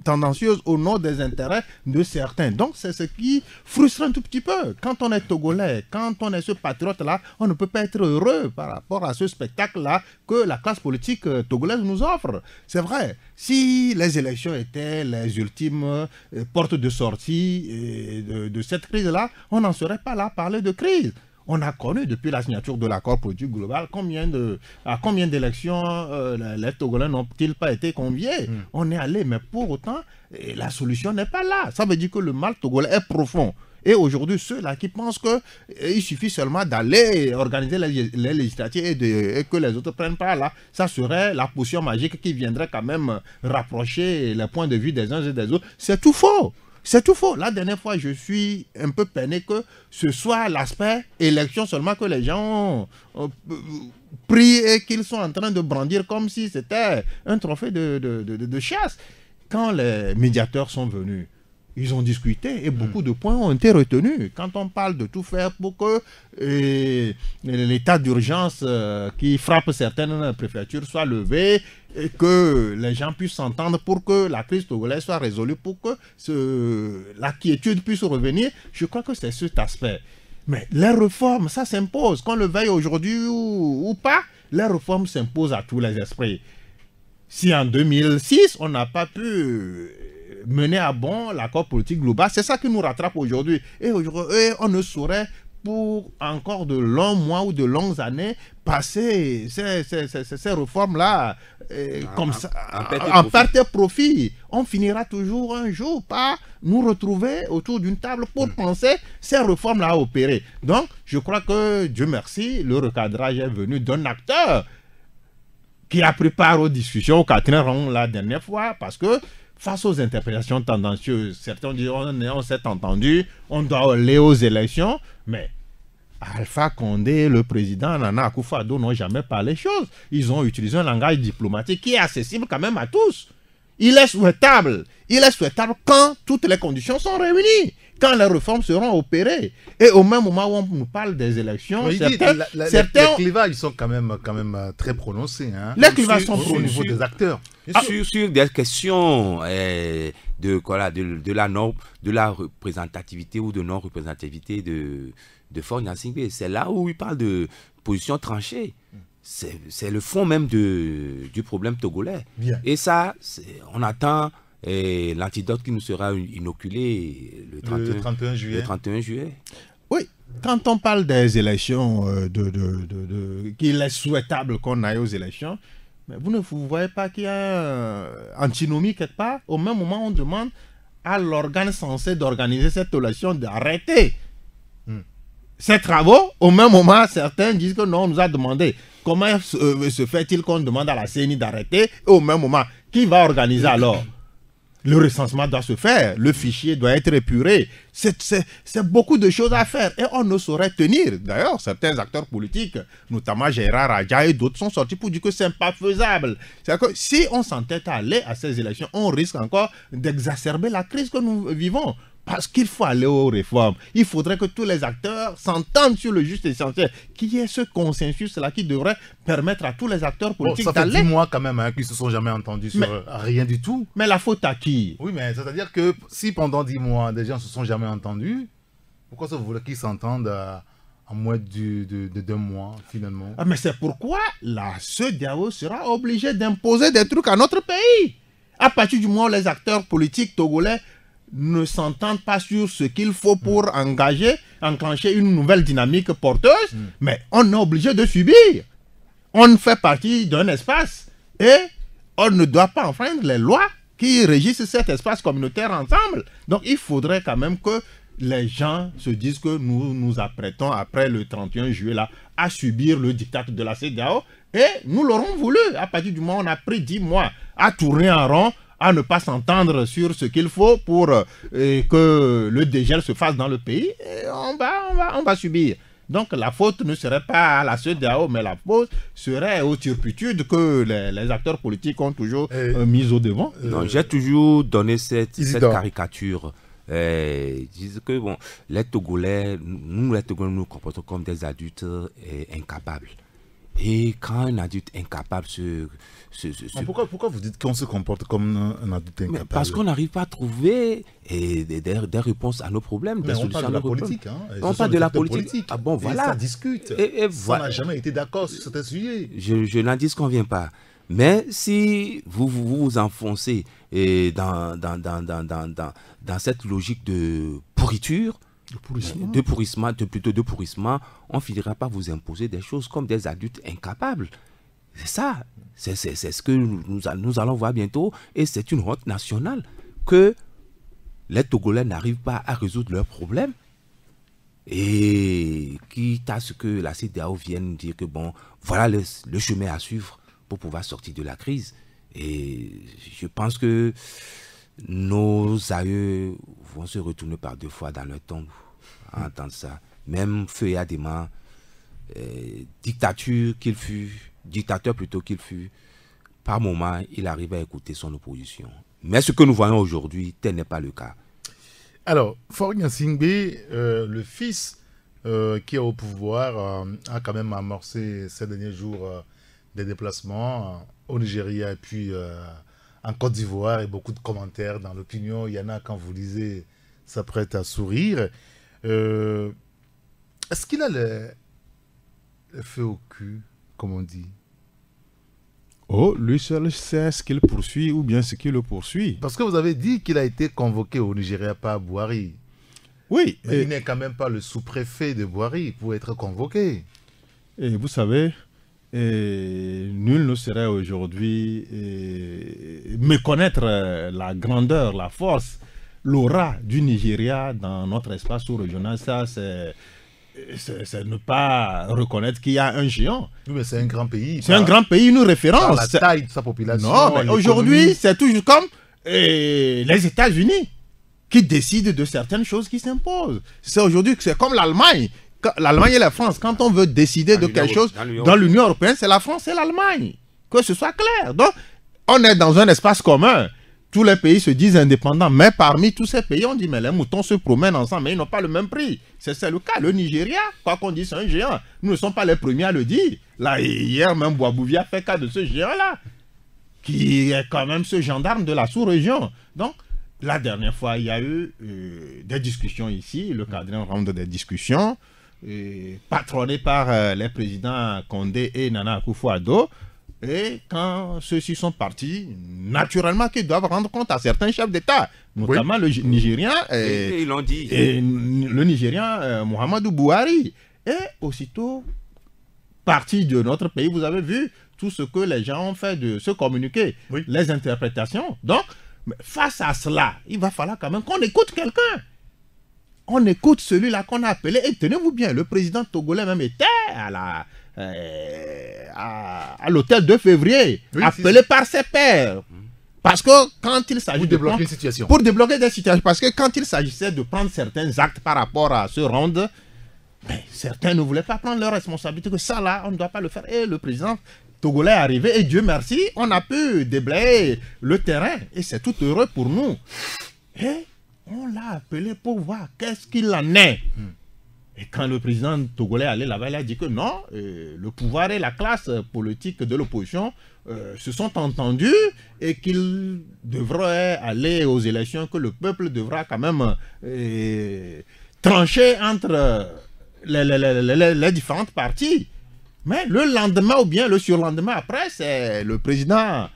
tendancieuses au nom des intérêts de certains. Donc c'est ce qui frustre un tout petit peu. Quand on est Togolais, quand on est ce patriote-là, on ne peut pas être heureux par rapport à ce spectacle-là que la classe politique togolaise nous offre. C'est vrai, si les élections étaient les ultimes portes de sortie de cette crise-là, on n'en serait pas là à parler de crise. On a connu depuis la signature de l'accord politique global à combien d'élections les Togolais n'ont-ils pas été conviés. On est allé, mais pour autant, la solution n'est pas là. Ça veut dire que le mal togolais est profond. Et aujourd'hui, ceux-là qui pensent qu'il suffit seulement d'aller organiser les législatives et que les autres prennent pas là, ça serait la potion magique qui viendrait quand même rapprocher les points de vue des uns et des autres. C'est tout faux. C'est tout faux. La dernière fois, je suis un peu peiné que ce soit l'aspect élection seulement que les gens ont pris et qu'ils sont en train de brandir comme si c'était un trophée de chasse. Quand les médiateurs sont venus, ils ont discuté et beaucoup de points ont été retenus. Quand on parle de tout faire pour que l'état d'urgence qui frappe certaines préfectures soit levé et que les gens puissent s'entendre pour que la crise togolaise soit résolue, pour que la quiétude puisse revenir, je crois que c'est cet aspect. Mais les réformes, ça s'impose. Qu'on le veuille aujourd'hui ou pas, les réformes s'imposent à tous les esprits. si en 2006, on n'a pas pu mener à bon l'accord politique global, c'est ça qui nous rattrape aujourd'hui. Et aujourd'hui, on ne saurait, pour encore de longs mois ou de longues années, passer ces réformes-là comme ça, en perte et profit. On finira toujours un jour par nous retrouver autour d'une table pour penser ces réformes-là à opérer. Donc, je crois que, Dieu merci, le recadrage est venu d'un acteur qui a pris part aux discussions au Catherine Rond la dernière fois, parce que face aux interprétations tendancieuses, certains disent on s'est entendu, on doit aller aux élections, mais Alpha Condé, le président, Nana Akufo-Addo n'ont jamais parlé les choses. Ils ont utilisé un langage diplomatique qui est accessible quand même à tous. Il est souhaitable quand toutes les conditions sont réunies, quand les réformes seront opérées. Et au même moment où on nous parle des élections, les clivages sont quand même très prononcés. Hein. Les clivages sont au niveau des acteurs. Sur des questions de la représentativité ou de non-représentativité de Faure Gnassingbé, c'est là où il parle de position tranchée. C'est le fond même du problème togolais. Bien. Et ça, on attend l'antidote qui nous sera inoculé le 31 juillet. Le 31 juillet. Oui, quand on parle des élections, qu'il est souhaitable qu'on aille aux élections, mais vous ne voyez pas qu'il y a antinomie quelque part. Au même moment, on demande à l'organe censé d'organiser cette élection d'arrêter ces travaux. Au même moment, certains disent que non, on nous a demandé. Comment se fait-il qu'on demande à la CENI d'arrêter? Et au même moment, qui va organiser alors? Le recensement doit se faire, le fichier doit être épuré. C'est beaucoup de choses à faire et on ne saurait tenir. D'ailleurs, certains acteurs politiques, notamment Gérard Raja et d'autres, sont sortis pour dire que ce n'est pas faisable. C'est-à-dire que si on s'entête à aller à ces élections, on risque encore d'exacerber la crise que nous vivons. Parce qu'il faut aller aux réformes. Il faudrait que tous les acteurs s'entendent sur le juste essentiel. Qu'il y ait ce consensus-là qui devrait permettre à tous les acteurs politiques d'aller. Ça fait 10 mois quand même qu'ils ne se sont jamais entendus sur rien du tout. Mais la faute à qui? Oui, mais c'est-à-dire que si pendant 10 mois, des gens ne se sont jamais entendus, pourquoi ça vous voulez qu'ils s'entendent en moins de 2 mois, finalement? Mais c'est pourquoi la CEDEAO sera obligée d'imposer des trucs à notre pays. À partir du moment où les acteurs politiques togolais ne s'entendent pas sur ce qu'il faut pour enclencher une nouvelle dynamique porteuse, mais on est obligé de subir. On fait partie d'un espace et on ne doit pas enfreindre les lois qui régissent cet espace communautaire ensemble. Donc il faudrait quand même que les gens se disent que nous nous apprêtons après le 31 juillet là, à subir le diktat de la CEDEAO et nous l'aurons voulu. À partir du moment où on a pris 10 mois à tourner en rond, à ne pas s'entendre sur ce qu'il faut pour que le dégel se fasse dans le pays, et on va subir. Donc la faute ne serait pas à la CEDEAO, mais la faute serait aux turpitudes que les acteurs politiques ont toujours mis au devant. Non, j'ai toujours donné cette caricature. Ils disent que bon, les Togolais nous comportons comme des adultes incapables. Et quand un adulte incapable Pourquoi vous dites qu'on se comporte comme un adulte incapable? Parce qu'on n'arrive pas à trouver des réponses à nos problèmes, des solutions à nos problèmes. On parle de la politique. Ah bon, voilà. Et ça discute. Ça n'a jamais été d'accord sur certains sujets. Je n'en disconviens pas. Mais si vous enfoncez dans cette logique de pourriture, de pourrissement, on finira par vous imposer des choses comme des adultes incapables. C'est ça. C'est ce que nous allons voir bientôt. Et c'est une honte nationale que les Togolais n'arrivent pas à résoudre leurs problèmes. Et quitte à ce que la CEDEAO vienne dire que bon, voilà le chemin à suivre pour pouvoir sortir de la crise. Et je pense que nos aïeux vont se retourner par 2 fois dans leur tombe à entendre ça. Même Feu Adema, dictateur plutôt qu'il fut, par moment, il arrive à écouter son opposition. Mais ce que nous voyons aujourd'hui, tel n'est pas le cas. Alors, Faure Gnassingbé, le fils qui est au pouvoir, a quand même amorcé ces derniers jours des déplacements au Nigeria et puis en Côte d'Ivoire, et beaucoup de commentaires dans l'opinion. Il y en a, quand vous lisez, ça prête à sourire. Est-ce qu'il a le feu au cul, comme on dit? Oh, lui seul sait ce qu'il poursuit ou bien ce qui le poursuit. Parce que vous avez dit qu'il a été convoqué au Nigeria par Buhari. Oui. Mais il n'est quand même pas le sous-préfet de Buhari pour être convoqué. Et vous savez, nul ne saurait aujourd'hui méconnaître la grandeur, la force, l'aura du Nigeria dans notre espace sous-régional. Ça, c'est ne pas reconnaître qu'il y a un géant. Oui, mais c'est un grand pays. C'est un grand pays, une référence. Par la taille de sa population. Non, mais aujourd'hui, c'est toujours comme les États-Unis qui décident de certaines choses qui s'imposent. C'est aujourd'hui que c'est comme l'Allemagne. L'Allemagne et la France, quand on veut décider de quelque chose dans l'Union européenne, c'est la France et l'Allemagne. Que ce soit clair. Donc, on est dans un espace commun. Tous les pays se disent indépendants, mais parmi tous ces pays, on dit, mais les moutons se promènent ensemble, mais ils n'ont pas le même prix. C'est le cas. Le Nigeria, quoi qu'on dise, c'est un géant. Nous ne sommes pas les premiers à le dire. Là, hier, même Boabouvia a fait cas de ce géant-là, qui est quand même ce gendarme de la sous-région. Donc, la dernière fois, il y a eu des discussions ici, le quatrième round des discussions, patronné par les présidents Condé et Nana Akufo-Addo. Et quand ceux-ci sont partis, naturellement qu'ils doivent rendre compte à certains chefs d'État, notamment le Nigérien, ils l'ont dit. Et le Nigérien Muhammadu Buhari. Et aussitôt, parti de notre pays, vous avez vu tout ce que les gens ont fait de se communiquer, les interprétations. Donc, face à cela, il va falloir quand même qu'on écoute quelqu'un. On écoute celui-là qu'on a appelé, et tenez-vous bien, le président togolais même était à l'hôtel 2 février, appelé par ses pairs. Parce que quand il s'agit de débloquer une situation. Pour débloquer des situations. Parce que quand il s'agissait de prendre certains actes par rapport à ce round, certains ne voulaient pas prendre leurs responsabilités. Que ça là, on ne doit pas le faire. Et le président togolais est arrivé, et Dieu merci, on a pu déblayer le terrain. Et c'est tout heureux pour nous. Et on l'a appelé pour voir qu'est-ce qu'il en est. Et quand le président togolais allait là-bas, il a dit que non, le pouvoir et la classe politique de l'opposition se sont entendus et qu'ils devraient aller aux élections, que le peuple devra quand même trancher entre les différentes parties. Mais le lendemain ou bien le surlendemain après, c'est le président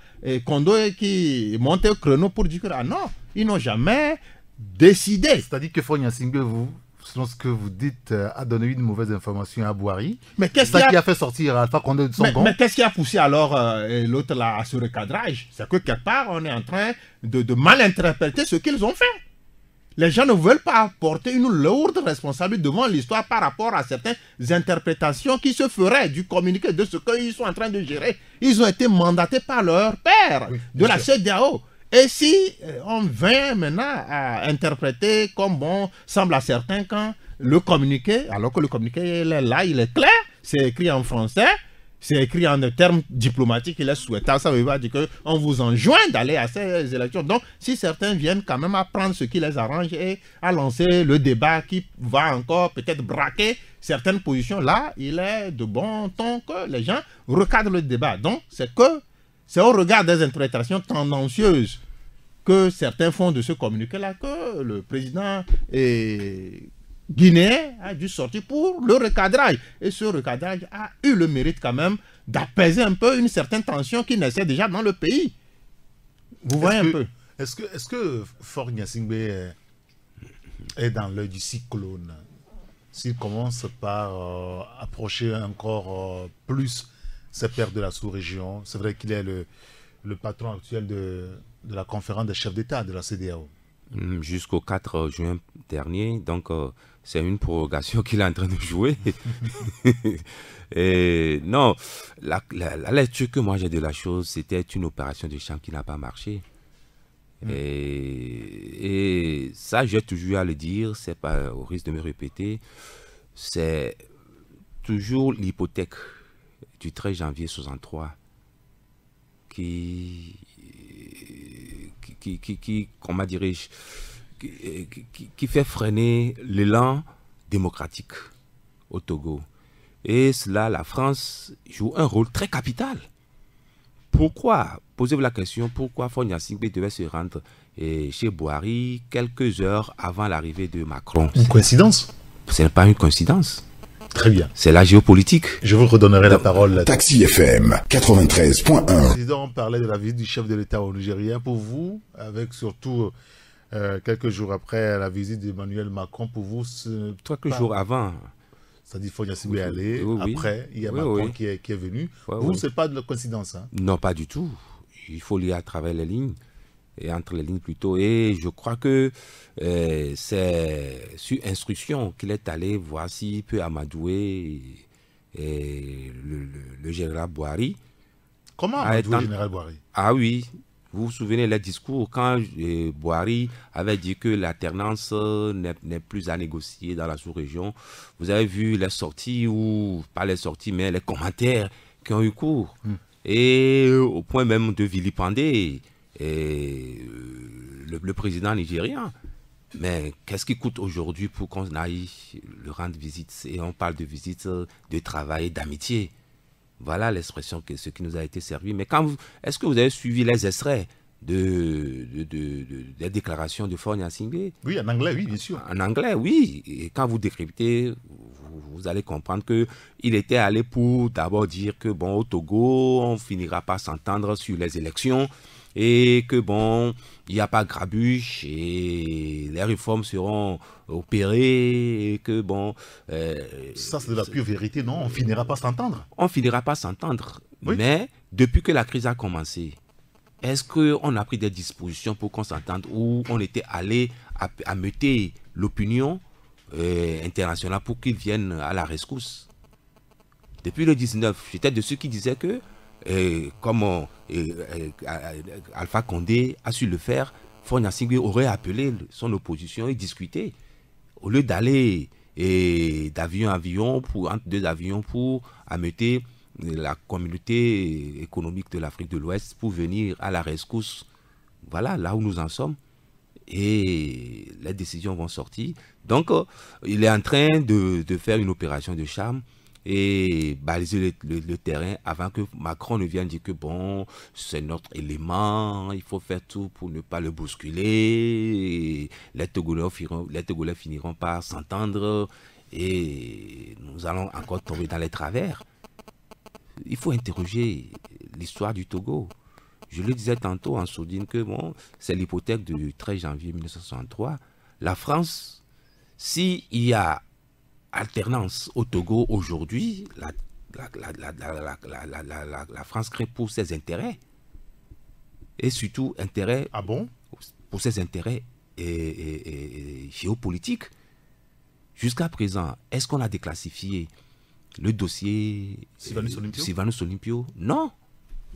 Condé qui montait au créneau pour dire que ah non, ils n'ont jamais décidé. C'est-à-dire que Faure Gnassingbé, vous, selon ce que vous dites, a donné une mauvaise information à Buhari. Mais qu'est-ce qui a fait sortir Alpha Condé de son camp? Mais qu'est-ce qui a poussé alors l'autre là à ce recadrage? C'est que quelque part, on est en train de mal interpréter ce qu'ils ont fait. Les gens ne veulent pas porter une lourde responsabilité devant l'histoire par rapport à certaines interprétations qui se feraient du communiqué de ce qu'ils sont en train de gérer. Ils ont été mandatés par leur père de la CEDEAO. Et si on vient maintenant à interpréter comme bon semble à certains quand le communiqué, alors que le communiqué il est là, il est clair, c'est écrit en français, c'est écrit en termes diplomatiques, il est souhaitable, ça veut dire qu'on vous enjoint d'aller à ces élections. Donc, si certains viennent quand même à prendre ce qui les arrange et à lancer le débat qui va encore peut-être braquer certaines positions, là, il est de bon ton que les gens recadrent le débat. Donc, c'est au regard des interprétations tendancieuses que certains font de ce communiqué-là que le président guinéen a dû sortir pour le recadrage. Et ce recadrage a eu le mérite quand même d'apaiser un peu une certaine tension qui naissait déjà dans le pays. Vous voyez un peu. Est-ce que Faure Gnassingbé est dans l'œil du cyclone? S'il commence par approcher encore plus ses pairs de la sous-région, c'est vrai qu'il est le patron actuel de la conférence des chefs d'État de la CEDEAO. Jusqu'au 4 juin dernier, donc c'est une prorogation qu'il est en train de jouer. Et non, la lecture que moi j'ai de la chose, c'était une opération de champ qui n'a pas marché. Et ça, j'ai toujours à le dire, c'est pas au risque de me répéter, c'est toujours l'hypothèque du 13 janvier 63 comment dirais-je, qui fait freiner l'élan démocratique au Togo. Et cela, la France joue un rôle très capital. Pourquoi? Posez-vous la question, pourquoi Faure Gnassingbé devait se rendre chez Buhari quelques heures avant l'arrivée de Macron? Une coïncidence? Ce n'est pas une coïncidence. Très bien. C'est la géopolitique. Je vous redonnerai la parole. Taxi FM 93.1. Président, on parlait de la visite du chef de l'État au Nigeria. Pour vous, avec surtout quelques jours après la visite d'Emmanuel Macron, pour vous, Quelques jours avant. C'est-à-dire Faure Gnassingbé est allé. Oui. Après, il y a Oui, Macron oui. qui est venu. Ouais, vous, oui. c'est pas de la coïncidence. Hein? Non, pas du tout. Il faut lire à travers les lignes, et entre les lignes plutôt. Et je crois que c'est sur instruction qu'il est allé voir s'il peut amadouer le général Boari. Comment Ah, amadouer le étant- général Boari? Ah oui, vous vous souvenez les discours quand Boari avait dit que l'alternance n'est plus à négocier dans la sous-région. Vous avez vu les sorties, ou pas les sorties, mais les commentaires qui ont eu cours. Et au point même de vilipender le président nigérien. Mais qu'est-ce qui coûte aujourd'hui pour qu'on aille le rendre visite? Et on parle de visite de travail, d'amitié. Voilà l'expression, ce qui nous a été servi. Mais est-ce que vous avez suivi les extraits des déclarations de Faure Gnassingbé? Oui, en anglais, oui, bien sûr. En anglais, oui. Et quand vous décryptez, vous allez comprendre qu'il était allé pour d'abord dire que, bon, au Togo, on finira par s'entendre sur les élections et que, bon, il n'y a pas grabuge et les réformes seront opérées et que, bon... Ça, c'est de la pure vérité, non? On finira pas s'entendre. On finira par s'entendre. Oui. Mais depuis que la crise a commencé, est-ce qu'on a pris des dispositions pour qu'on s'entende, ou on était allé ameuter l'opinion internationale pour qu'ils viennent à la rescousse? Depuis le 19, j'étais de ceux qui disaient que, comme Alpha Condé a su le faire, Faure Gnassingbé aurait appelé son opposition et discuté. Au lieu d'aller d'avion en avion, entre deux avions, pour ameuter la communauté économique de l'Afrique de l'Ouest pour venir à la rescousse. Voilà, là où nous en sommes. Et les décisions vont sortir. Donc, il est en train de faire une opération de charme et baliser le terrain avant que Macron ne vienne dire que, bon, c'est notre élément, il faut faire tout pour ne pas le bousculer. Et les Togolais finiront par s'entendre et nous allons encore tomber dans les travers. Il faut interroger l'histoire du Togo. Je le disais tantôt en sourdine que, bon, c'est l'hypothèque du 13 janvier 1963. La France, s'il y a alternance au Togo aujourd'hui, la France crée pour ses intérêts. Et surtout, Ah bon? pour ses intérêts géopolitiques. Jusqu'à présent, est-ce qu'on a déclassifié le dossier Sylvanus Olympio? Non.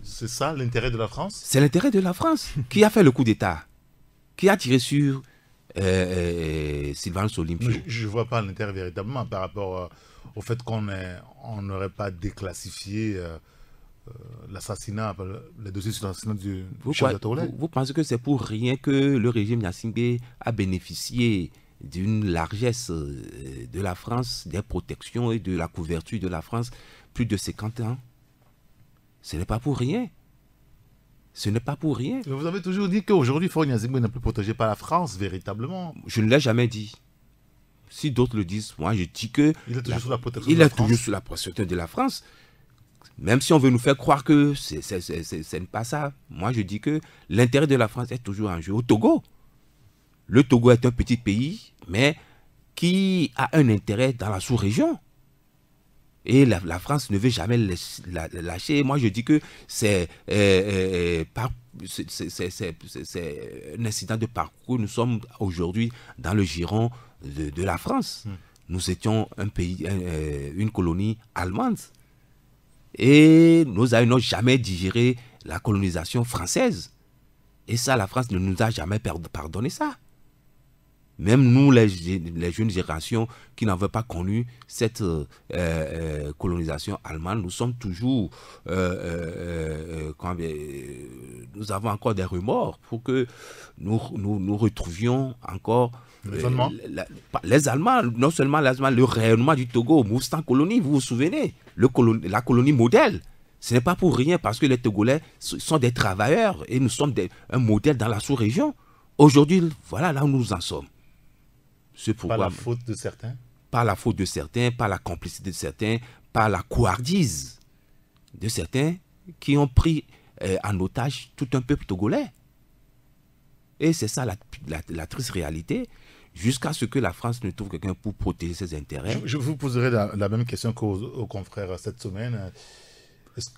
C'est ça l'intérêt de la France? C'est l'intérêt de la France. Qui a fait le coup d'État? Qui a tiré sur Sylvanus Olympio? Je ne vois pas l'intérêt véritablement par rapport au fait qu'on n'aurait pas déclassifié l'assassinat, le dossier sur l'assassinat du chef de Togolais. Vous pensez que c'est pour rien que le régime Gnassingbé a bénéficié d'une largesse de la France, des protections et de la couverture de la France plus de 50 ans? Ce n'est pas pour rien. Ce n'est pas pour rien. Mais vous avez toujours dit qu'aujourd'hui, Faure Gnassingbé n'est plus protégé par la France, véritablement. Je ne l'ai jamais dit. Si d'autres le disent, moi je dis que... Il est toujours sous la protection il de la est France. toujours sous la protection de la France. Même si on veut nous faire croire que ce n'est pas ça. Moi je dis que l'intérêt de la France est toujours en jeu. Au Togo, le Togo est un petit pays, mais qui a un intérêt dans la sous-région. Et la France ne veut jamais lâcher. Moi, je dis que c'est un incident de parcours. Nous sommes aujourd'hui dans le giron de la France. Nous étions un pays, une colonie allemande. Et nous n'avons jamais digéré la colonisation française. Et ça, la France ne nous a jamais pardonné ça. Même nous, les jeunes générations qui n'avaient pas connu cette colonisation allemande, nous sommes toujours... nous avons encore des remords pour que nous retrouvions encore... les Allemands, non seulement les Allemands, le rayonnement du Togo, Moustan colonie, vous vous souvenez, la colonie modèle. Ce n'est pas pour rien parce que les Togolais sont des travailleurs et nous sommes un modèle dans la sous-région. Aujourd'hui, voilà là où nous en sommes. C'est pourquoi... Pas la faute de certains? par la faute de certains, par la complicité de certains, par la couardise de certains qui ont pris en otage tout un peuple togolais. Et c'est ça la triste réalité, jusqu'à ce que la France ne trouve quelqu'un pour protéger ses intérêts. Je vous poserai la même question qu'aux confrères cette semaine.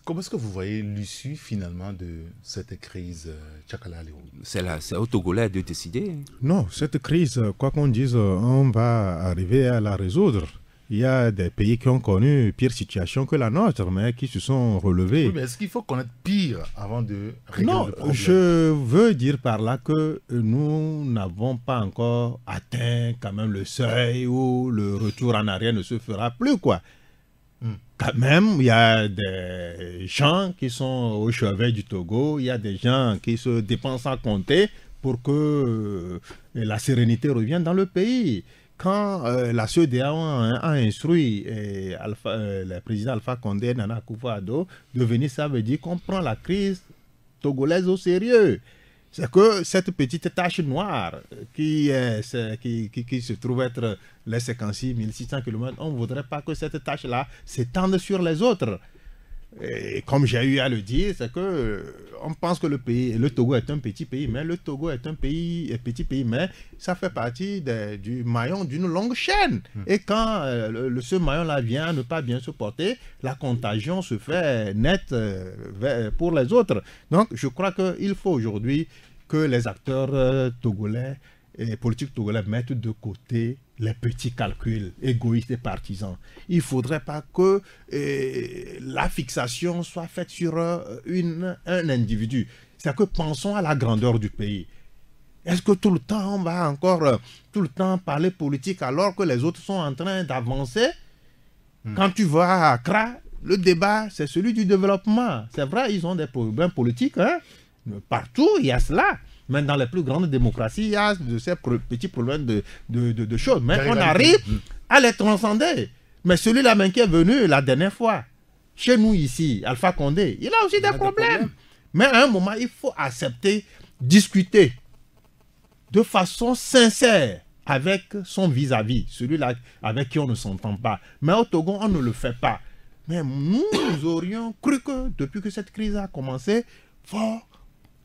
Comment est-ce que vous voyez l'issue finalement de cette crise, Tchakala Léo? C'est aux Togolais de décider. Non, cette crise, quoi qu'on dise, on va arriver à la résoudre. Il y a des pays qui ont connu une pire situation que la nôtre, mais qui se sont relevés. Oui, mais est-ce qu'il faut connaître pire avant de régler le problème? Je veux dire par là que nous n'avons pas encore atteint quand même le seuil où le retour en arrière ne se fera plus, quoi. Quand même, il y a des gens qui sont au chevet du Togo, il y a des gens qui se dépensent à compter pour que la sérénité revienne dans le pays. Quand la CEDEAO a instruit le président Alpha Condé et Nana Akufo-Addo de venir, ça veut dire qu'on prend la crise togolaise au sérieux. C'est que cette petite tache noire qui se trouve être les 56 600 km, on ne voudrait pas que cette tache-là s'étende sur les autres. Et comme j'ai eu à le dire, c'est que on pense que le Togo est un petit pays, mais le Togo est un petit pays, mais ça fait partie du maillon d'une longue chaîne. Et quand ce maillon-là vient à ne pas bien se porter, la contagion se fait nette pour les autres. Donc, je crois qu'il faut aujourd'hui que les acteurs togolais et politiques togolais mettent de côté les petits calculs égoïstes et partisans. Il ne faudrait pas que la fixation soit faite sur un individu. C'est que pensons à la grandeur du pays. Est-ce que tout le temps, on va encore tout le temps parler politique alors que les autres sont en train d'avancer? Quand tu vas à Accra, le débat, c'est celui du développement. C'est vrai, ils ont des problèmes politiques. Hein? Partout, il y a cela. Mais dans les plus grandes démocraties, il y a de ces petits problèmes de choses. Mais on arrive à les transcender. Mais celui-là même qui est venu la dernière fois, chez nous ici, Alpha Condé, il a aussi des problèmes. Mais à un moment, il faut accepter, discuter de façon sincère avec son vis-à-vis, celui-là avec qui on ne s'entend pas. Mais au Togo, on ne le fait pas. Mais nous aurions cru que depuis que cette crise a commencé,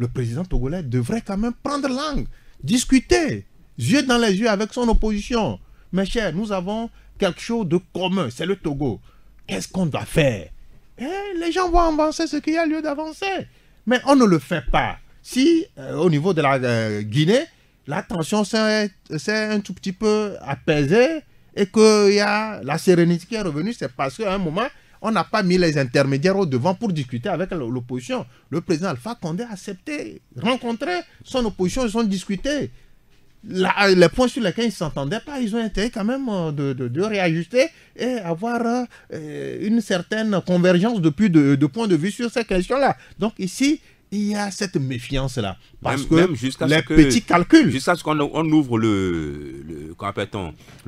le président togolais devrait quand même prendre langue, discuter, yeux dans les yeux avec son opposition. Mes chers, nous avons quelque chose de commun, c'est le Togo. Qu'est-ce qu'on doit faire? Les gens vont avancer ce qu'il y a lieu d'avancer. Mais on ne le fait pas. Si, au niveau de la Guinée, la tension s'est un tout petit peu apaisée et qu'il y a la sérénité qui est revenue, c'est parce qu'à un moment, on n'a pas mis les intermédiaires au devant pour discuter avec l'opposition. Le président Alpha Condé a accepté, rencontré son opposition, ils ont discuté. Les points sur lesquels ils ne s'entendaient pas, ils ont essayé quand même de réajuster et avoir une certaine convergence de points de vue sur ces questions-là. Donc ici, il y a cette méfiance-là. Parce que les petits calculs... Jusqu'à ce qu'on ouvre le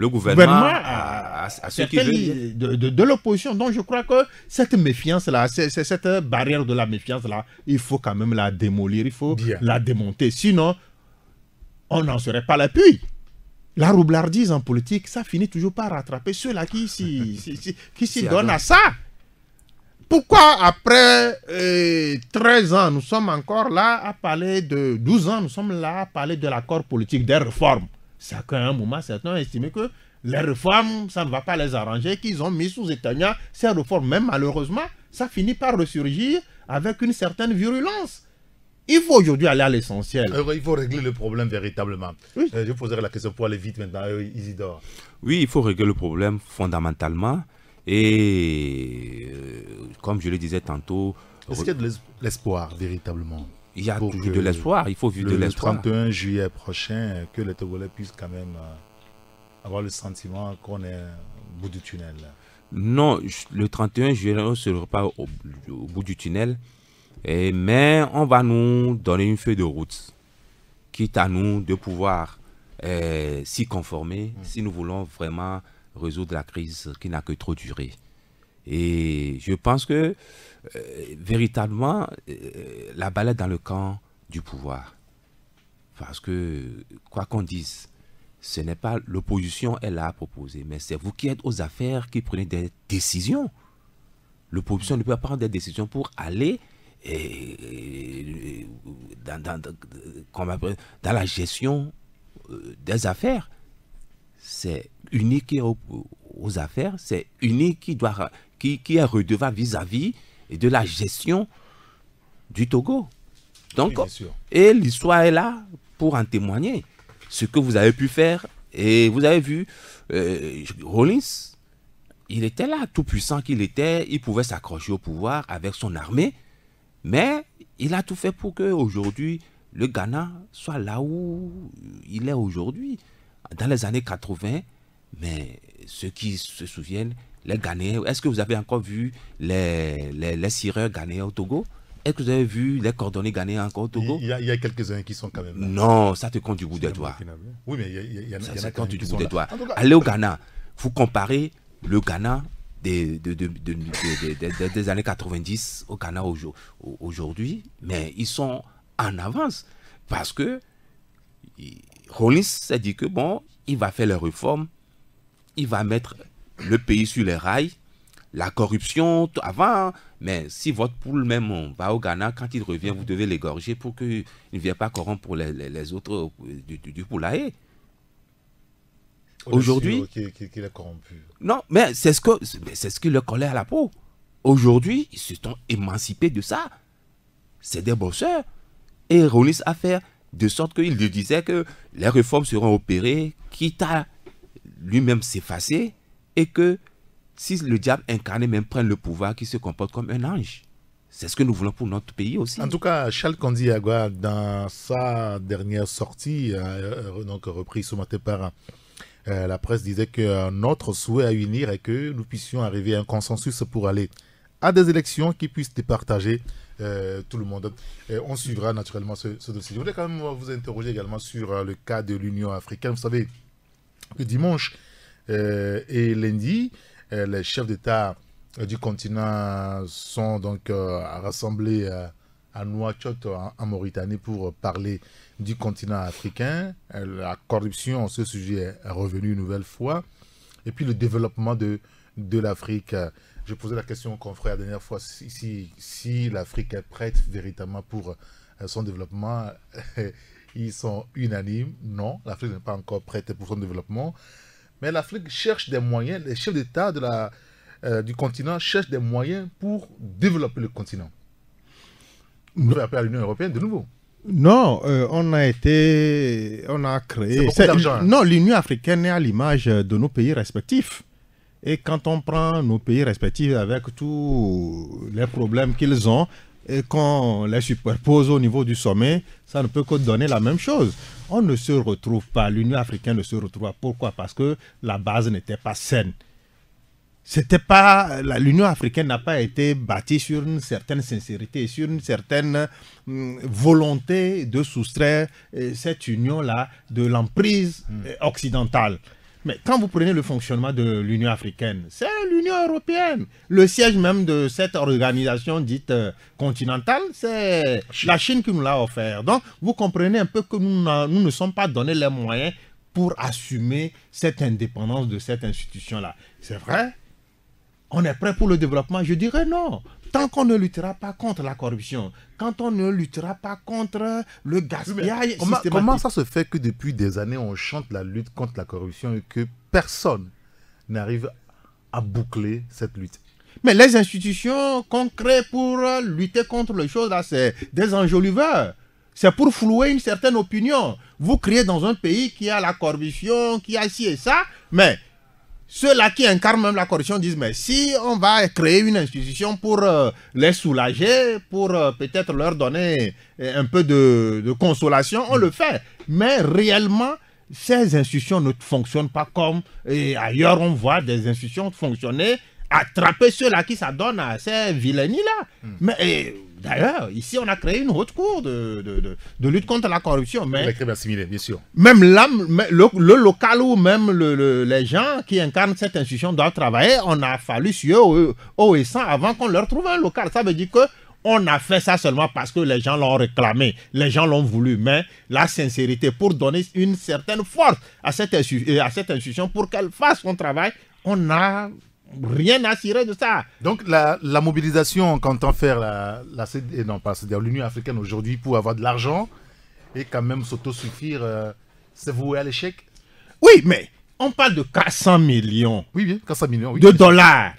gouvernement à ceux qui veulent... de l'opposition. Donc je crois que cette méfiance-là, cette barrière de la méfiance-là, il faut quand même la démolir, il faut la démonter. Sinon, on n'en serait pas l'appui. La roublardise en politique, ça finit toujours par rattraper ceux-là qui s'y donnent à ça. Pourquoi après 13 ans, nous sommes encore là à parler de 12 ans, nous sommes là à parler de l'accord politique, des réformes? C'est qu'à un moment, certains ont estimé que les réformes, ça ne va pas les arranger, qu'ils ont mis sous éteigneur ces réformes. Même malheureusement, ça finit par ressurgir avec une certaine virulence. Il faut aujourd'hui aller à l'essentiel. Il faut régler le problème véritablement. Oui. Je poserai la question pour aller vite maintenant, Isidore. Oui, il faut régler le problème fondamentalement. Et comme je le disais tantôt... Est-ce qu'il y a de l'espoir véritablement? Il y a toujours de l'espoir, il faut vivre de l'espoir. Le 31 juillet prochain, que les Togolais puissent quand même avoir le sentiment qu'on est au bout du tunnel. Non, le 31 juillet, on ne sera pas au bout du tunnel. Mais on va nous donner une feuille de route, quitte à nous de pouvoir s'y conformer si nous voulons vraiment résoudre la crise qui n'a que trop duré. Et je pense que véritablement la balle est dans le camp du pouvoir. Parce que quoi qu'on dise, ce n'est pas l'opposition, elle a proposé, mais c'est vous qui êtes aux affaires qui prenez des décisions. L'opposition ne peut pas prendre des décisions pour aller dans la gestion des affaires. C'est unique qui est aux affaires, c'est unique qui est redevable vis-à-vis de la gestion du Togo. Donc, oui, et l'histoire est là pour en témoigner. Ce que vous avez pu faire, et vous avez vu, Rawlings, il était là, tout puissant qu'il était, il pouvait s'accrocher au pouvoir avec son armée, mais il a tout fait pour qu'aujourd'hui, le Ghana soit là où il est aujourd'hui. Dans les années 80, mais ceux qui se souviennent, les Ghanéens, est-ce que vous avez encore vu les cireurs ghanéens au Togo? Est-ce que vous avez vu les cordonniers ghanéens encore au Togo? Il y a quelques-uns qui sont quand même là. Non, ça te compte du bout des doigts. Oui, mais il y en a Ça quand compte même du qui bout sont des là. doigts. En tout cas, Allez au Ghana, vous comparez le Ghana des années 90 au Ghana aujourd'hui, mais ils sont en avance parce que Rawlings s'est dit que bon, il va faire les réformes, il va mettre le pays sur les rails, la corruption avant, mais si votre poule même va au Ghana, quand il revient, vous devez l'égorger pour qu'il ne vienne pas corrompre pour les autres du poulailler. Aujourd'hui, qu'il est corrompu. Non, mais c'est ce qui leur collait à la peau. Aujourd'hui, ils se sont émancipés de ça. C'est des bosseurs. Et Rawlings a fait de sorte qu'il lui disait que les réformes seront opérées, quitte à lui-même s'effacer, et que si le diable incarné même prenne le pouvoir, qu'il se comporte comme un ange. C'est ce que nous voulons pour notre pays aussi. En tout cas, Charles Kondi Agua, dans sa dernière sortie, donc reprise ce matin par la presse, disait que notre souhait à unir est que nous puissions arriver à un consensus pour aller à des élections qui puissent départager tout le monde. On suivra naturellement ce dossier. Je voudrais quand même vous interroger également sur le cas de l'Union africaine. Vous savez que dimanche et lundi, les chefs d'État du continent sont donc rassemblés à Nouakchott en Mauritanie pour parler du continent africain. La corruption, ce sujet est revenu une nouvelle fois. Et puis le développement de l'Afrique. Je posais la question au confrère la dernière fois si l'Afrique est prête véritablement pour son développement. Ils sont unanimes. Non, l'Afrique n'est pas encore prête pour son développement. Mais l'Afrique cherche des moyens. Les chefs d'État du continent cherchent des moyens pour développer le continent. Vous devez appeler à l'Union européenne de nouveau. Non, on a créé... C'est beaucoup d'argent. Non, l'Union africaine est à l'image de nos pays respectifs. Et quand on prend nos pays respectifs avec tous les problèmes qu'ils ont et qu'on les superpose au niveau du sommet, ça ne peut que donner la même chose. On ne se retrouve pas, l'Union africaine ne se retrouve pas. Pourquoi? Parce que la base n'était pas saine. L'Union africaine n'a pas été bâtie sur une certaine sincérité, sur une certaine volonté de soustraire cette union-là de l'emprise occidentale. Mais quand vous prenez le fonctionnement de l'Union africaine, c'est l'Union européenne. Le siège même de cette organisation dite continentale, c'est la Chine qui nous l'a offert. Donc, vous comprenez un peu que nous ne sommes pas donnés les moyens pour assumer cette indépendance de cette institution-là. C'est vrai, on est prêt pour le développement. Je dirais non. Tant qu'on ne luttera pas contre la corruption, quand on ne luttera pas contre le gaspillage systématique. Comment ça se fait que depuis des années, on chante la lutte contre la corruption et que personne n'arrive à boucler cette lutte? Mais les institutions qu'on crée pour lutter contre les choses, là, c'est des enjoliveurs. C'est pour flouer une certaine opinion. Vous créez dans un pays qui a la corruption, qui a ci et ça, mais... Ceux-là qui incarnent même la corruption disent, mais si on va créer une institution pour les soulager, pour peut-être leur donner un peu de consolation, on le fait. Mais réellement, ces institutions ne fonctionnent pas comme et ailleurs on voit des institutions fonctionner, attraper ceux-là qui s'adonnent à ces vilainies-là. Mais d'ailleurs, ici on a créé une haute cour de lutte contre la corruption. Mais bien sûr. Même là, le local où même les gens qui incarnent cette institution doivent travailler, on a fallu suer au et sang avant qu'on leur trouve un local. Ça veut dire que on a fait ça seulement parce que les gens l'ont réclamé, les gens l'ont voulu. Mais la sincérité, pour donner une certaine force à cette institution pour qu'elle fasse son travail, on n'a rien à cirer de ça. Donc la mobilisation qu'entend faire l'Union africaine aujourd'hui pour avoir de l'argent et quand même s'autosuffire, c'est voué à l'échec? Oui, mais on parle de 400 millions, oui, bien, 400 millions oui, de dollars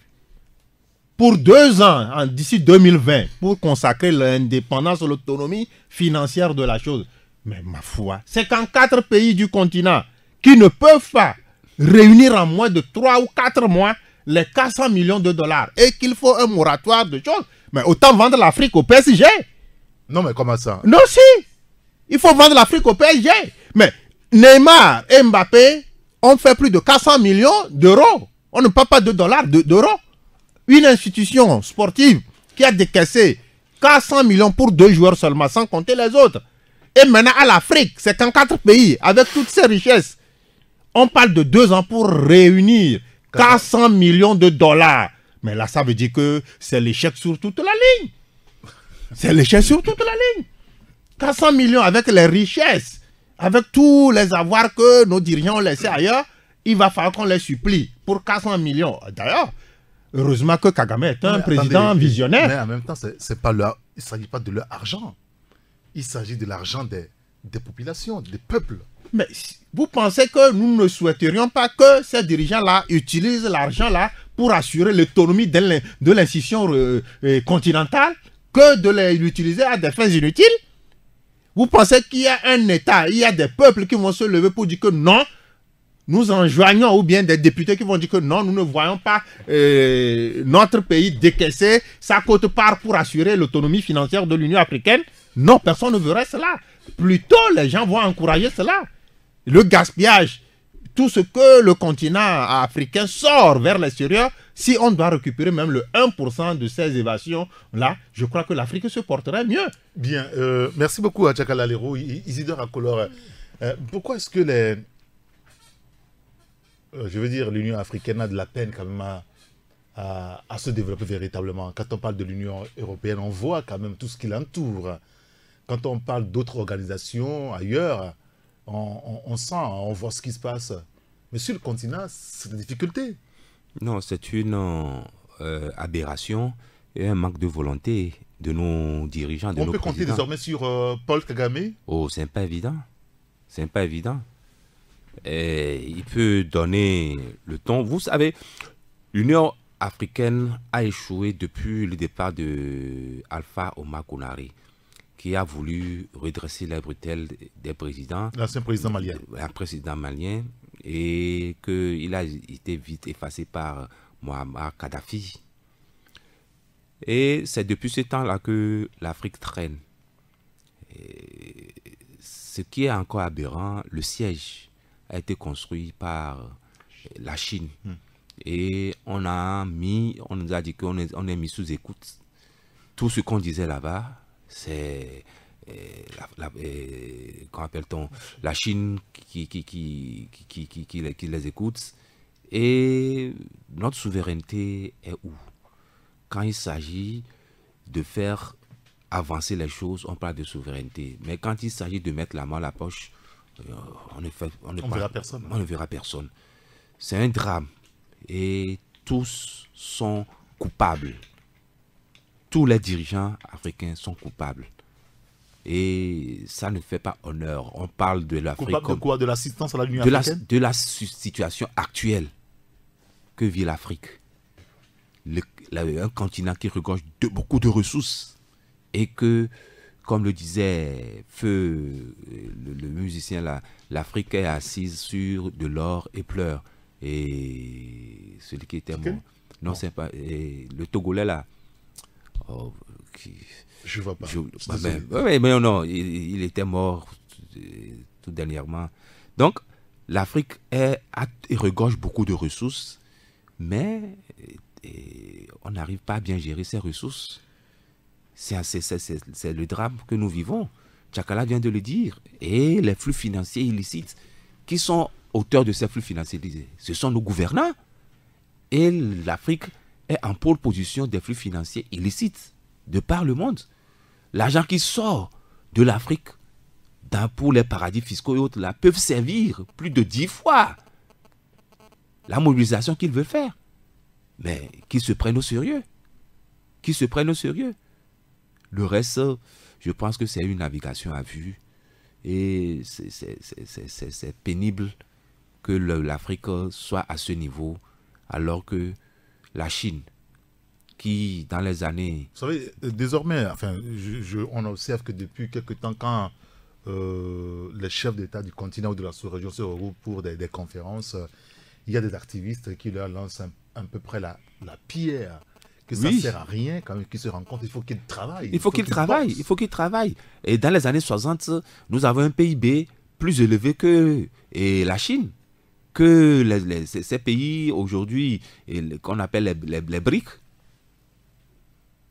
pour 2 ans, d'ici 2020, pour consacrer l'indépendance, l'autonomie financière de la chose. Mais ma foi, c'est qu'en 4 pays du continent qui ne peuvent pas réunir en moins de 3 ou 4 mois les 400 millions de dollars et qu'il faut un moratoire de choses. Mais autant vendre l'Afrique au PSG. Non, mais comment ça? Non, si. Il faut vendre l'Afrique au PSG. Mais Neymar et Mbappé ont fait plus de 400 millions d'euros. On ne parle pas de dollars, d'euros. Une institution sportive qui a décaissé 400 millions pour 2 joueurs seulement, sans compter les autres. Et maintenant, à l'Afrique, c'est qu'en 4 pays, avec toutes ces richesses, on parle de 2 ans pour réunir 400 millions de dollars. Mais là, ça veut dire que c'est l'échec sur toute la ligne. C'est l'échec sur toute la ligne. 400 millions avec les richesses, avec tous les avoirs que nos dirigeants ont laissés ailleurs, il va falloir qu'on les supplie pour 400 millions. D'ailleurs, heureusement que Kagame est un président visionnaire. Mais en même temps, il ne s'agit pas de leur argent. Il s'agit de l'argent des populations, des peuples. Mais vous pensez que nous ne souhaiterions pas que ces dirigeants-là utilisent l'argent-là pour assurer l'autonomie de l'institution continentale que de l'utiliser à des fins inutiles? Vous pensez qu'il y a un État, il y a des peuples qui vont se lever pour dire que non, nous enjoignons, ou bien des députés qui vont dire que non, nous ne voyons pas notre pays décaisser sa quote-part pour assurer l'autonomie financière de l'Union africaine? Non, personne ne verrait cela. Plutôt, les gens vont encourager cela. Le gaspillage, tout ce que le continent africain sort vers l'extérieur, si on doit récupérer même le 1% de ces évasions-là, je crois que l'Afrique se porterait mieux. Bien, merci beaucoup à Tchakala Lero, Isidore Akolor. Pourquoi est-ce que l'Union africaine a de la peine quand même à se développer véritablement? Quand on parle de l'Union européenne, on voit quand même tout ce qui l'entoure. Quand on parle d'autres organisations ailleurs, on sent, on voit ce qui se passe. Mais sur le continent, c'est des difficultés. Non, c'est une aberration et un manque de volonté de nos dirigeants, de nos présidents. On peut compter désormais sur Paul Kagame? Oh, c'est pas évident. C'est pas évident. Et il peut donner le ton. Vous savez, l'Union africaine a échoué depuis le départ de Alpha Oumar Konaré, qui a voulu redresser les bretelles des présidents. L'ancien président malien. Un président malien, et qu'il a été vite effacé par Muammar Kadhafi. Et c'est depuis ce temps-là que l'Afrique traîne. Et ce qui est encore aberrant, le siège a été construit par la Chine. Et on nous a dit qu'on est mis sous écoute. Tout ce qu'on disait là-bas, c'est comment appelle-t-on, la Chine qui les écoute. Et notre souveraineté est où? Quand il s'agit de faire avancer les choses, on parle de souveraineté. Mais quand il s'agit de mettre la main à la poche, on ne verra personne. C'est un drame. Et tous sont coupables. Tous les dirigeants africains sont coupables. Et ça ne fait pas honneur. On parle de l'Afrique. Coupable de quoi? De l'assistance à l'Union africaine? De la situation actuelle que vit l'Afrique. Un continent qui regorge de beaucoup de ressources. Et que, comme le disait Feu, le musicien là, l'Afrique est assise sur de l'or et pleure. Et celui qui était mort. Non, c'est pas. Le Togolais là. Je ne vois pas. Mais non, il était mort tout dernièrement. Donc, l'Afrique regorge beaucoup de ressources, mais on n'arrive pas à bien gérer ces ressources. C'est le drame que nous vivons. Tchakala vient de le dire. Et les flux financiers illicites, qui sont auteurs de ces flux financiers illicites, ce sont nos gouvernants. Et l'Afrique est en pôle position des flux financiers illicites. de par le monde. L'argent qui sort de l'Afrique pour les paradis fiscaux et autres là peuvent servir plus de 10 fois la mobilisation qu'ils veulent faire. Mais qu'ils se prennent au sérieux. Qu'ils se prennent au sérieux. Le reste, je pense que c'est une navigation à vue. Et c'est pénible que l'Afrique soit à ce niveau, alors que la Chine, qui dans les années... Vous savez, désormais, enfin, on observe que depuis quelque temps, quand les chefs d'État du continent ou de la sous-région se regroupent pour des conférences, il y a des activistes qui leur lancent à peu près la pierre, que ça ne sert à rien, quand même, qu'ils se rendent compte, il faut qu'ils travaillent. Il faut qu'ils travaillent. Et dans les années 60, nous avons un PIB plus élevé que la Chine, que ces pays aujourd'hui qu'on appelle les BRICS.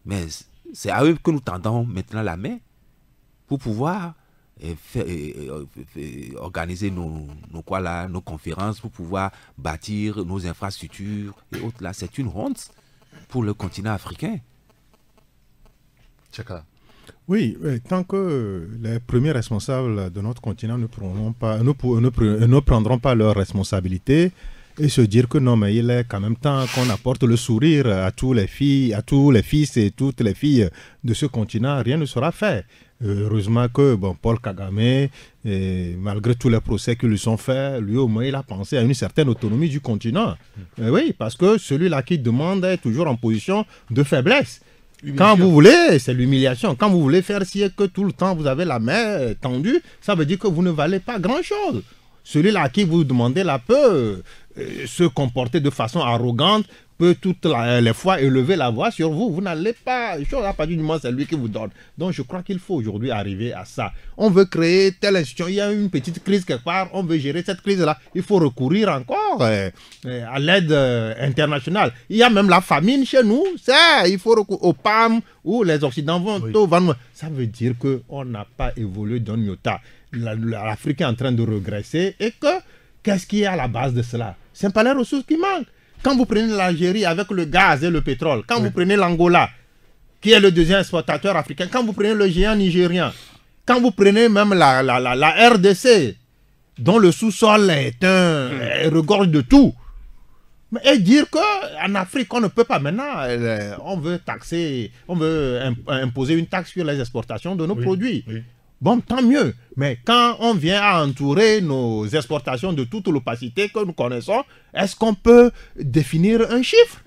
Mais c'est à eux que nous tendons maintenant la main pour pouvoir organiser nos conférences, pour pouvoir bâtir nos infrastructures et autres. Là, c'est une honte pour le continent africain. Tchaka. Oui, tant que les premiers responsables de notre continent ne prendront pas leurs responsabilités et se dire que non, mais il est quand même temps qu'on apporte le sourire à tous les fils et toutes les filles de ce continent, rien ne sera fait. Heureusement que Paul Kagame, malgré tous les procès qui lui sont faits, lui au moins il a pensé à une certaine autonomie du continent. Oui, parce que celui-là qui demande est toujours en position de faiblesse. Quand vous voulez, c'est l'humiliation. Quand vous voulez faire si que tout le temps vous avez la main tendue, ça veut dire que vous ne valez pas grand-chose. Celui-là à qui vous demandez la peut se comporter de façon arrogante, peut toutes les fois élever la voix sur vous. Vous n'allez pas, à partir du moment c'est lui qui vous donne. Donc je crois qu'il faut aujourd'hui arriver à ça. On veut créer telle institution, il y a une petite crise quelque part, on veut gérer cette crise-là. Il faut recourir encore à l'aide internationale. Il y a même la famine chez nous, il faut recourir au PAM où les Occidentaux vont. Ça veut dire qu'on n'a pas évolué d'un iota. L'Afrique est en train de regresser et qu'est-ce qui est à la base de cela? C'est pas les ressources qui manquent. Quand vous prenez l'Algérie avec le gaz et le pétrole, quand vous prenez l'Angola, qui est le deuxième exportateur africain, quand vous prenez le géant nigérien, quand vous prenez même la RDC, dont le sous-sol regorge de tout, et dire qu'en Afrique, on ne peut pas maintenant, on veut taxer, on veut imposer une taxe sur les exportations de nos produits. Oui. Bon, tant mieux. Mais quand on vient à entourer nos exportations de toute l'opacité que nous connaissons, est-ce qu'on peut définir un chiffre?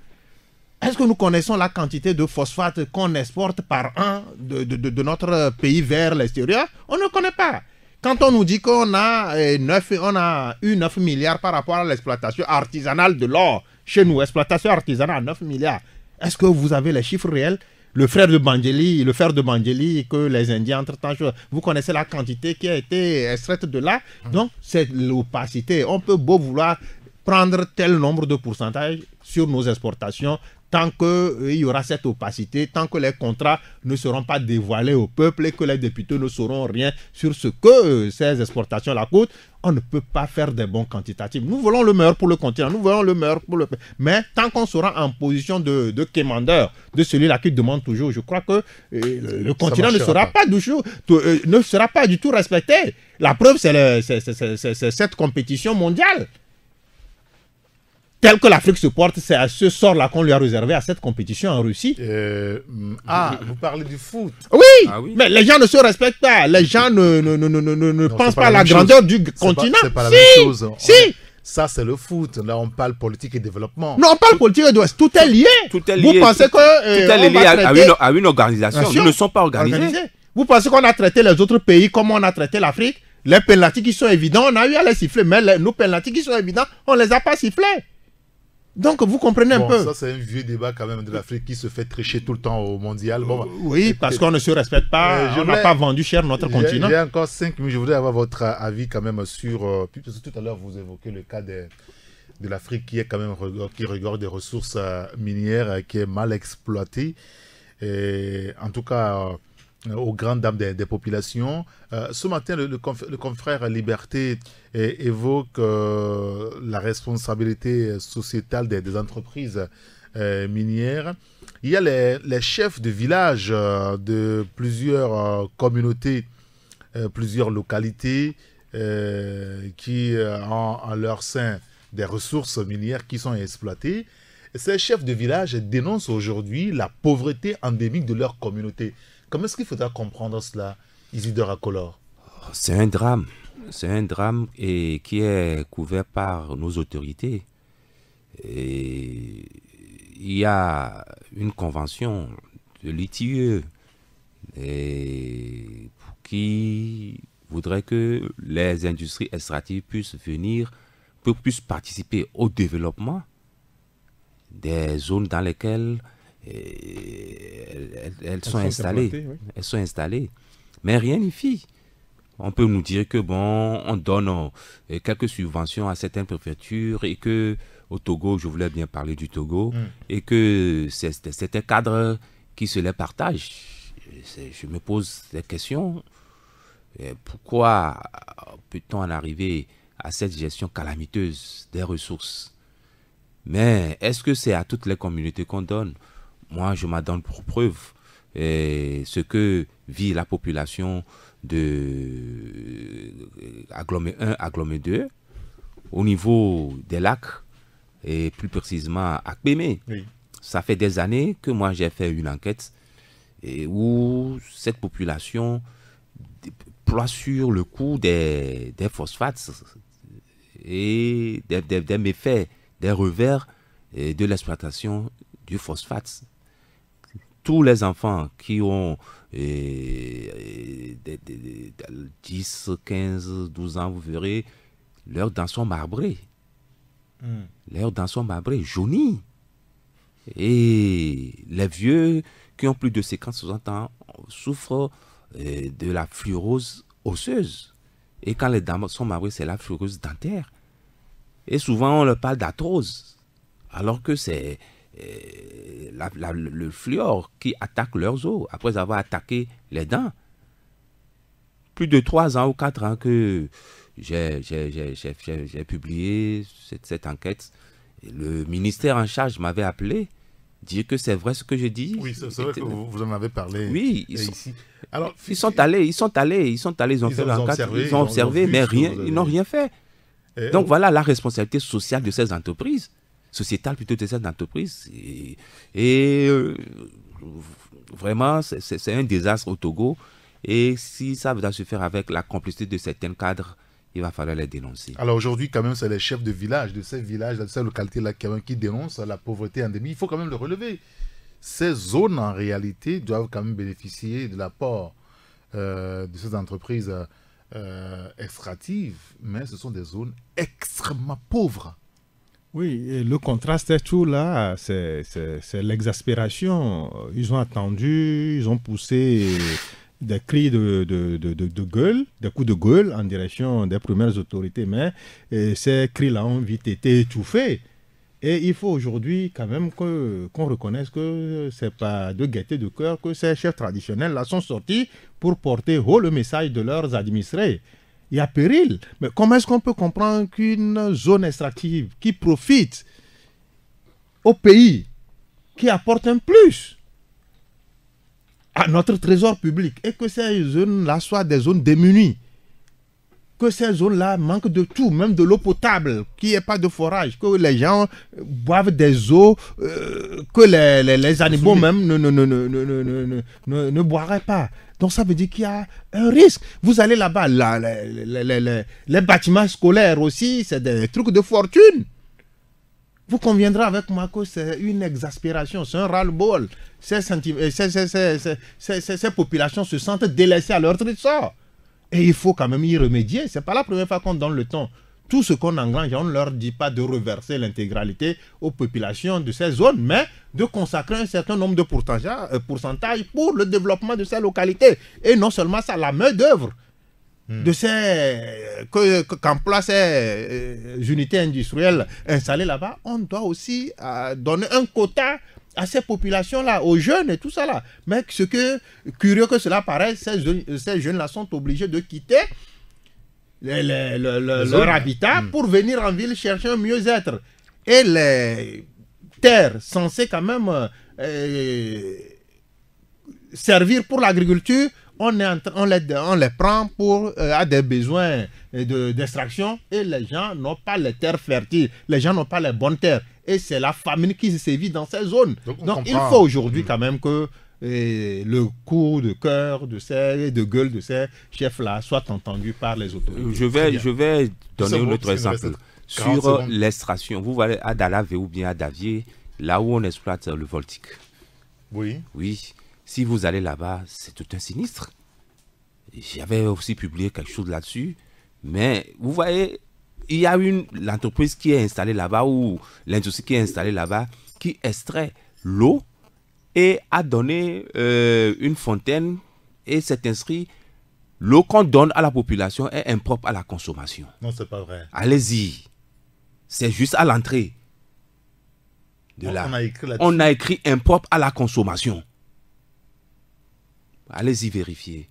Est-ce que nous connaissons la quantité de phosphate qu'on exporte par an de notre pays vers l'extérieur? On ne connaît pas. Quand on nous dit qu'on a eu 9 milliards par rapport à l'exploitation artisanale de l'or, chez nous, exploitation artisanale, 9 milliards, est-ce que vous avez les chiffres réels? Le fer de Bangeli que les Indiens entre-temps, vous connaissez la quantité qui a été extraite de là. Donc, c'est l'opacité. On peut beau vouloir prendre tel nombre de pourcentage sur nos exportations, tant qu'il y aura cette opacité, tant que les contrats ne seront pas dévoilés au peuple et que les députés ne sauront rien sur ce que ces exportations-là coûtent, on ne peut pas faire des bons quantitatifs. Nous voulons le meilleur pour le continent, nous voulons le meilleur pour le pays. Mais tant qu'on sera en position de quémandeur, de celui-là qui demande toujours, je crois que le continent ne sera pas du tout respecté. La preuve, c'est cette compétition mondiale. Tel que l'Afrique se porte, c'est à ce sort-là qu'on lui a réservé à cette compétition en Russie. Vous parlez du foot. Oui, mais les gens ne se respectent pas. Les gens ne pensent pas à la grandeur du continent. C'est pas la même chose. Ça, c'est le foot. Là, on parle politique et développement. Non, on parle politique et développement. Tout est lié. Vous pensez que... tout est lié à une organisation. Ils ne sont pas organisés. Vous pensez qu'on a traité les autres pays comme on a traité l'Afrique? Les pénaltys qui sont évidents, on a eu à les siffler. Mais nos pénaltys qui sont évidents, on ne les a pas sifflés. Donc, vous comprenez un peu. Ça, c'est un vieux débat quand même de l'Afrique qui se fait tricher tout le temps au mondial. Oui, parce qu'on ne se respecte pas. On n'a pas vendu cher notre continent. J'ai encore 5 minutes. Je voudrais avoir votre avis quand même sur... tout à l'heure, vous évoquez le cas de l'Afrique qui est quand même qui regorge des ressources minières, qui est mal exploitée. Et, en tout cas... aux grandes dames des populations. Ce matin, le confrère Liberté évoque la responsabilité sociétale des entreprises minières. il y a les chefs de village de plusieurs communautés, plusieurs localités qui ont en leur sein des ressources minières qui sont exploitées. Et ces chefs de village dénoncent aujourd'hui la pauvreté endémique de leur communauté. Comment est-ce qu'il faudra comprendre cela, Isidore Akolor? C'est un drame. C'est un drame qui est couvert par nos autorités. Et il y a une convention de l'ITIE qui voudrait que les industries extractives puissent participer au développement des zones dans lesquelles elles sont installées. Oui. Elles sont installées. Mais rien n'y fit. On peut nous dire que bon, on donne quelques subventions à certaines préfectures et que au Togo, je voulais bien parler du Togo, et que c'est un cadre qui se les partage. Je me pose des questions. Pourquoi peut-on en arriver à cette gestion calamiteuse des ressources? Mais est-ce que c'est à toutes les communautés qu'on donne? Moi, je m'en donne pour preuve ce que vit la population de Aglomé 1, Aglomé 2, au niveau des lacs, et plus précisément à Kpémé. Oui. Ça fait des années que moi j'ai fait une enquête où cette population ploie sur le coup des phosphates et des méfaits, des revers de l'exploitation du phosphate. Tous les enfants qui ont 10, 15, 12 ans, vous verrez, leurs dents sont marbrées. Leurs dents sont marbrées, jaunies. Et les vieux qui ont plus de 50-60 ans souffrent de la fluorose osseuse. Et quand les dents sont marbrées, c'est la fluorose dentaire. Et souvent, on leur parle d'arthrose, alors que c'est le fluor qui attaque leurs os après avoir attaqué les dents. Plus de 3 ans ou 4 ans que j'ai publié cette enquête. Et le ministère en charge m'avait appelé, dire que c'est vrai ce que je dis. Oui, c'est vrai que vous en avez parlé. Oui, ici. Alors, ils ont fait l'enquête, ils ont observé, mais ils n'ont rien fait. Donc voilà la responsabilité sociale de ces entreprises, sociétale plutôt de ces entreprises. Et vraiment, c'est un désastre au Togo. Et si ça va se faire avec la complicité de certains cadres, il va falloir les dénoncer. Alors aujourd'hui, quand même, c'est les chefs de village, de ces villages, de ces localités-là qui dénoncent la pauvreté endémique. Il faut quand même le relever. Ces zones, en réalité, doivent quand même bénéficier de l'apport de ces entreprises extractives, mais ce sont des zones extrêmement pauvres. Oui, et le contraste est tout là, c'est l'exaspération. Ils ont attendu, ils ont poussé des cris de gueule, des coups de gueule en direction des premières autorités, mais ces cris-là ont vite été étouffés. Et il faut aujourd'hui quand même qu'on reconnaisse que ce n'est pas de gaieté de cœur que ces chefs traditionnels-là sont sortis pour porter haut le message de leurs administrés. Il y a péril. Mais comment est-ce qu'on peut comprendre qu'une zone extractive qui profite au pays, qui apporte un plus à notre trésor public, et que ces zones-là soient des zones démunies, que ces zones-là manquent de tout, même de l'eau potable, qu'il n'y ait pas de forage, que les gens boivent des eaux que les animaux même ne boiraient pas. Donc ça veut dire qu'il y a un risque. Vous allez là-bas, les bâtiments scolaires aussi, c'est des trucs de fortune. Vous conviendrez avec moi que c'est une exaspération, c'est un ras-le-bol. Ces populations se sentent délaissées à leur trésor. Et il faut quand même y remédier. Ce n'est pas la première fois qu'on donne le ton. Tout ce qu'on engrange, on ne leur dit pas de reverser l'intégralité aux populations de ces zones, mais de consacrer un certain nombre de pourcentages pour le développement de ces localités. Et non seulement ça, la main-d'œuvre qu'emploient ces unités industrielles installées là-bas, on doit aussi donner un quota à ces populations-là, aux jeunes et tout ça là. Mais curieux que cela paraisse, ces jeunes-là sont obligés de quitter leur habitat pour venir en ville chercher un mieux-être. Et les terres censées quand même servir pour l'agriculture, on les prend pour à des besoins d'extraction et les gens n'ont pas les terres fertiles, les gens n'ont pas les bonnes terres et c'est la famine qui se sévit dans ces zones. Donc il faut aujourd'hui quand même que le coup de cœur de ces, de gueule de ces chefs-là soit entendu par les autorités. Je vais donner un autre exemple. Sur l'extraction, vous voyez à Dalavé ou bien à Davier, là où on exploite le voltique. Oui. Oui. Si vous allez là-bas, c'est tout un sinistre. J'avais aussi publié quelque chose là-dessus. Mais vous voyez, il y a l'entreprise qui est installée là-bas ou l'industrie qui est installée là-bas qui extrait l'eau et a donné une fontaine et c'est inscrit l'eau qu'on donne à la population est impropre à la consommation. Non, c'est pas vrai. Allez-y. C'est juste à l'entrée. On a écrit impropre à la consommation. Allez-y vérifier.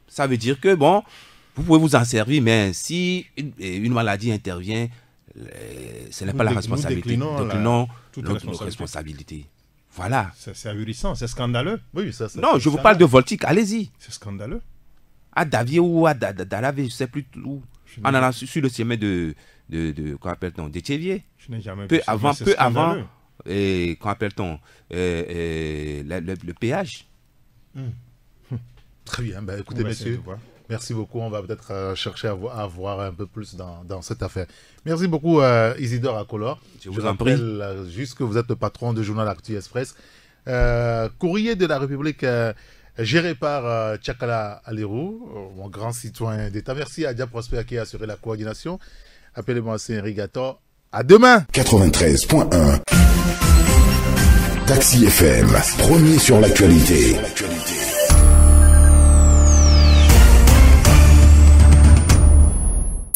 Ça veut dire que, bon, vous pouvez vous en servir, mais si une maladie intervient, ce n'est pas la responsabilité. Nous déclinons notre responsabilité. Voilà. C'est ahurissant, c'est scandaleux. Oui, ça, non, je vous parle de voltique, allez-y. C'est scandaleux. À Davier ou à Dalavé, je ne sais plus où. On en a sur le sommet de qu'on appelle-t-on, d'Échevier. Je n'ai jamais peu avant, et qu'on appelle-t-on, le péage. Très bien, ben, écoutez messieurs, merci beaucoup, on va peut-être chercher à voir un peu plus dans cette affaire. Merci beaucoup Isidore Akolor. Je vous en prie. Juste que vous êtes le patron du journal Actu Express. Courrier de la République géré par Tchakala Alirou, mon grand citoyen d'État. Merci à Dia Prosper qui a assuré la coordination. Appelez-moi Saint Rigator. À demain. 93.1 Taxi FM, premier sur l'actualité.